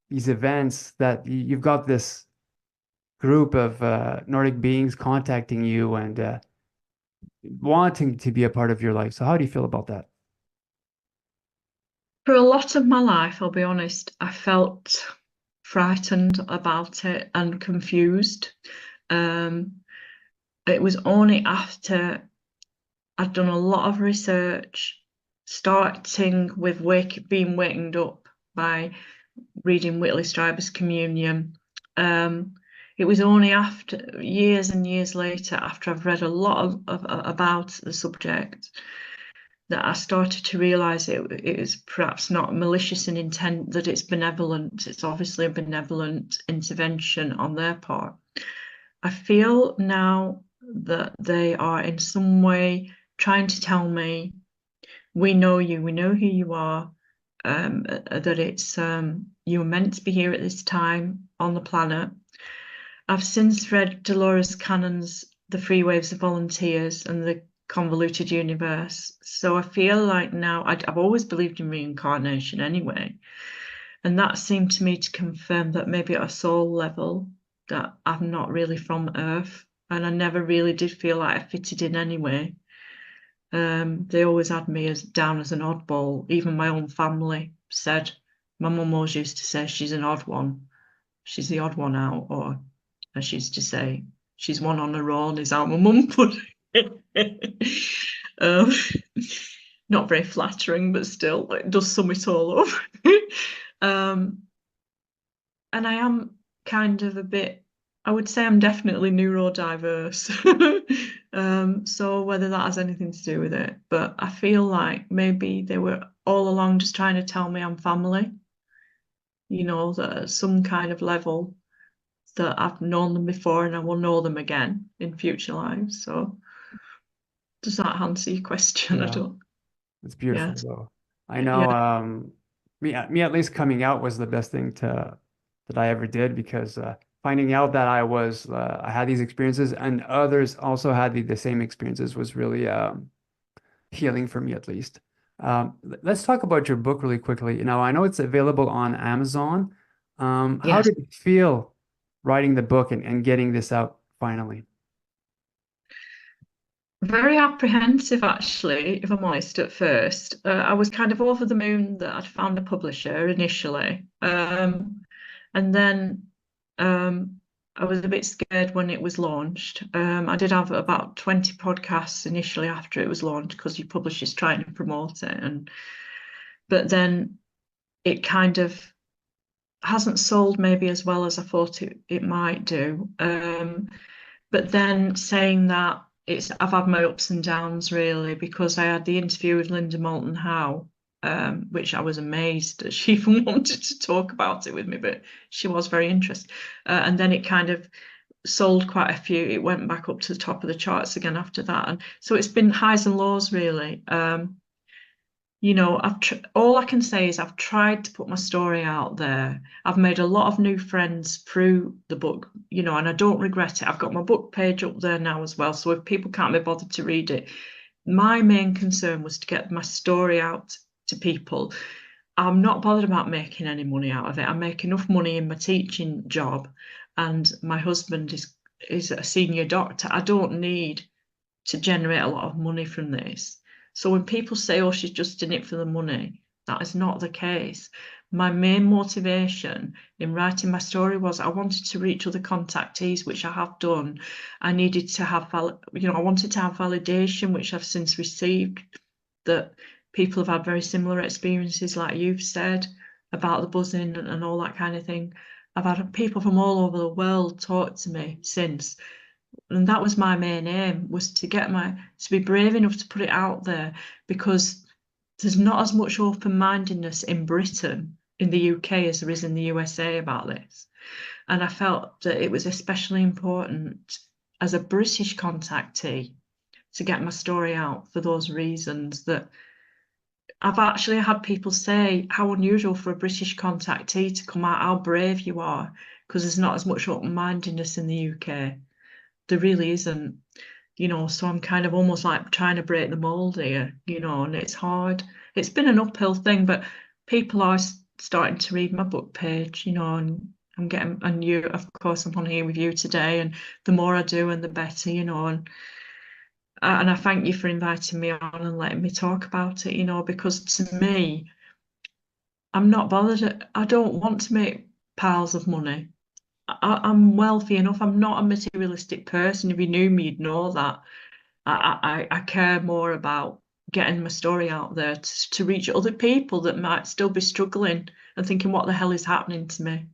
events that you've got this group of Nordic beings contacting you and wanting to be a part of your life? So how do you feel about that? For a lot of my life, I'll be honest, I felt frightened about it and confused. Um, it was only after I'd done a lot of research, starting with being wakened up by reading Whitley Strieber's Communion. It was only after years and years later, after I've read a lot about the subject, that I started to realize it is perhaps not malicious in intent, that it's benevolent. It's obviously a benevolent intervention on their part. I feel now that they are in some way trying to tell me, we know you, we know who you are, that it's you were meant to be here at this time on the planet. I've since read Dolores Cannon's The Free Waves of Volunteers and the Convoluted Universe. So I feel like now I've always believed in reincarnation anyway. And that seemed to me to confirm that maybe at a soul level that I'm not really from Earth. And I never really did feel like I fitted in anyway. They always had me as down as an oddball. Even my own family said, my mum always used to say she's an odd one. She's the odd one out, or as she used to say, she's one on her own, is how my mum put it. um, Not very flattering, but still, it does sum it all up. um, and I am kind of a bit, I would say I'm definitely neurodiverse. So whether that has anything to do with it, but I feel like maybe they were all along just trying to tell me I'm family, that at some kind of level that I've known them before and I will know them again in future lives. So does that answer your question? I Yeah, don't. it's Yeah. beautiful though. I Yeah. know me at least coming out was the best thing to that I ever did because finding out that I had these experiences and others also had the same experiences was really healing for me at least. Let's talk about your book really quickly. Now, I know it's available on Amazon. How Yes. did it feel writing the book and getting this out finally? Very apprehensive, actually, if I'm honest, at first. I was kind of over the moon that I'd found a publisher initially. And then I was a bit scared when it was launched. I did have about 20 podcasts initially after it was launched because your publisher's trying to promote it. But then it kind of hasn't sold maybe as well as I thought it might do. But then saying that I've had my ups and downs really because I had the interview with Linda Moulton Howe, which I was amazed that she even wanted to talk about it with me, but she was very interested. And then it kind of sold quite a few. It went back up to the top of the charts again after that, and so it's been highs and lows really. All I can say is I've tried to put my story out there. I've made a lot of new friends through the book, and I don't regret it. I've got my book page up there now as well. So if people can't be bothered to read it, my main concern was to get my story out to people. I'm not bothered about making any money out of it. I make enough money in my teaching job, and my husband is a senior doctor. I don't need to generate a lot of money from this. So when people say, oh, she's just in it for the money, that is not the case. My main motivation in writing my story was I wanted to reach other contactees, which I have done. I needed to have, I wanted to have validation, which I've since received, that people have had very similar experiences, like you've said, about the buzzing and all that kind of thing. I've had people from all over the world talk to me since, and that was my main aim, was to be brave enough to put it out there, because there's not as much open-mindedness in Britain, in the UK, as there is in the USA about this. And I felt that it was especially important as a British contactee to get my story out for those reasons. That I've actually had people say how unusual for a British contactee to come out, how brave you are, because there's not as much open-mindedness in the UK. There really isn't. So I'm kind of almost like trying to break the mold here, and it's hard. It's been an uphill thing, but people are starting to read my book page, and I'm getting, and you, of course, I'm on here with you today, and the more I do and the better, and I thank you for inviting me on and letting me talk about it, because to me, I'm not bothered. I don't want to make piles of money. I'm wealthy enough. I'm not a materialistic person. If you knew me, you'd know that. I care more about getting my story out there to reach other people that might still be struggling and thinking, what the hell is happening to me?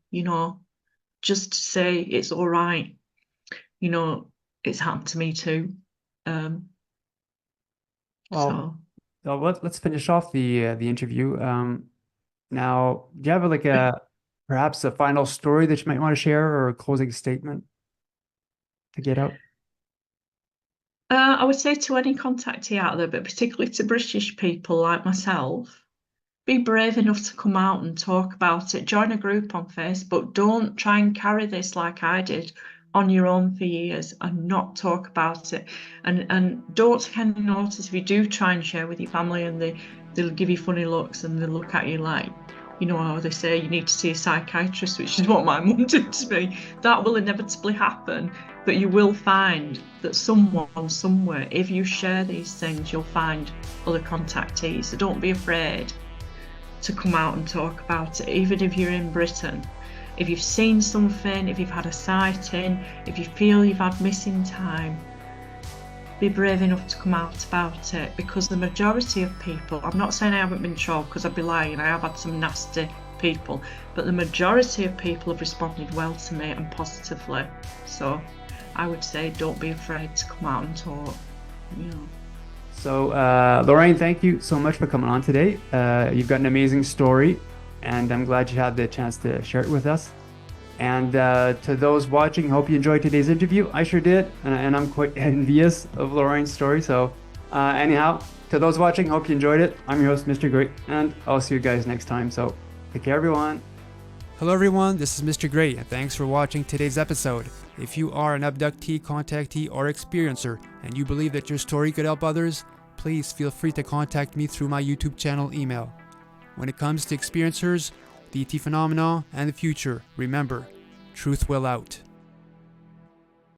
Just to say it's all right. It's happened to me too. Um, Well, so let's finish off the interview. Now, do you have like a perhaps a final story that you might want to share or a closing statement to get out? I would say to any contactee out there, but particularly to British people like myself, be brave enough to come out and talk about it. Join a group on Facebook. Don't try and carry this like I did on your own for years and not talk about it. And don't take any notice if you do try and share with your family and they'll give you funny looks and they look at you like, how they say you need to see a psychiatrist, which is what my mum did to me. That will inevitably happen. But you will find that someone somewhere, if you share these things, you'll find other contactees. So don't be afraid to come out and talk about it, even if you're in Britain. If you've seen something, if you've had a sighting, if you feel you've had missing time, be brave enough to come out about it, because the majority of people, I'm not saying I haven't been trolled because I'd be lying, I have had some nasty people, but the majority of people have responded well to me and positively. So I would say don't be afraid to come out and talk. So, Lorraine, thank you so much for coming on today. You've got an amazing story, and I'm glad you had the chance to share it with us. And to those watching, hope you enjoyed today's interview. I sure did, and I'm quite envious of Lorraine's story. So, anyhow, to those watching, hope you enjoyed it. I'm your host, Mr. Great, and I'll see you guys next time. So, take care, everyone. Hello, everyone. This is Mr. Great, and thanks for watching today's episode. If you are an abductee, contactee, or experiencer, and you believe that your story could help others, please feel free to contact me through my YouTube channel email. When it comes to experiencers, the ET phenomena, and the future, remember, truth will out.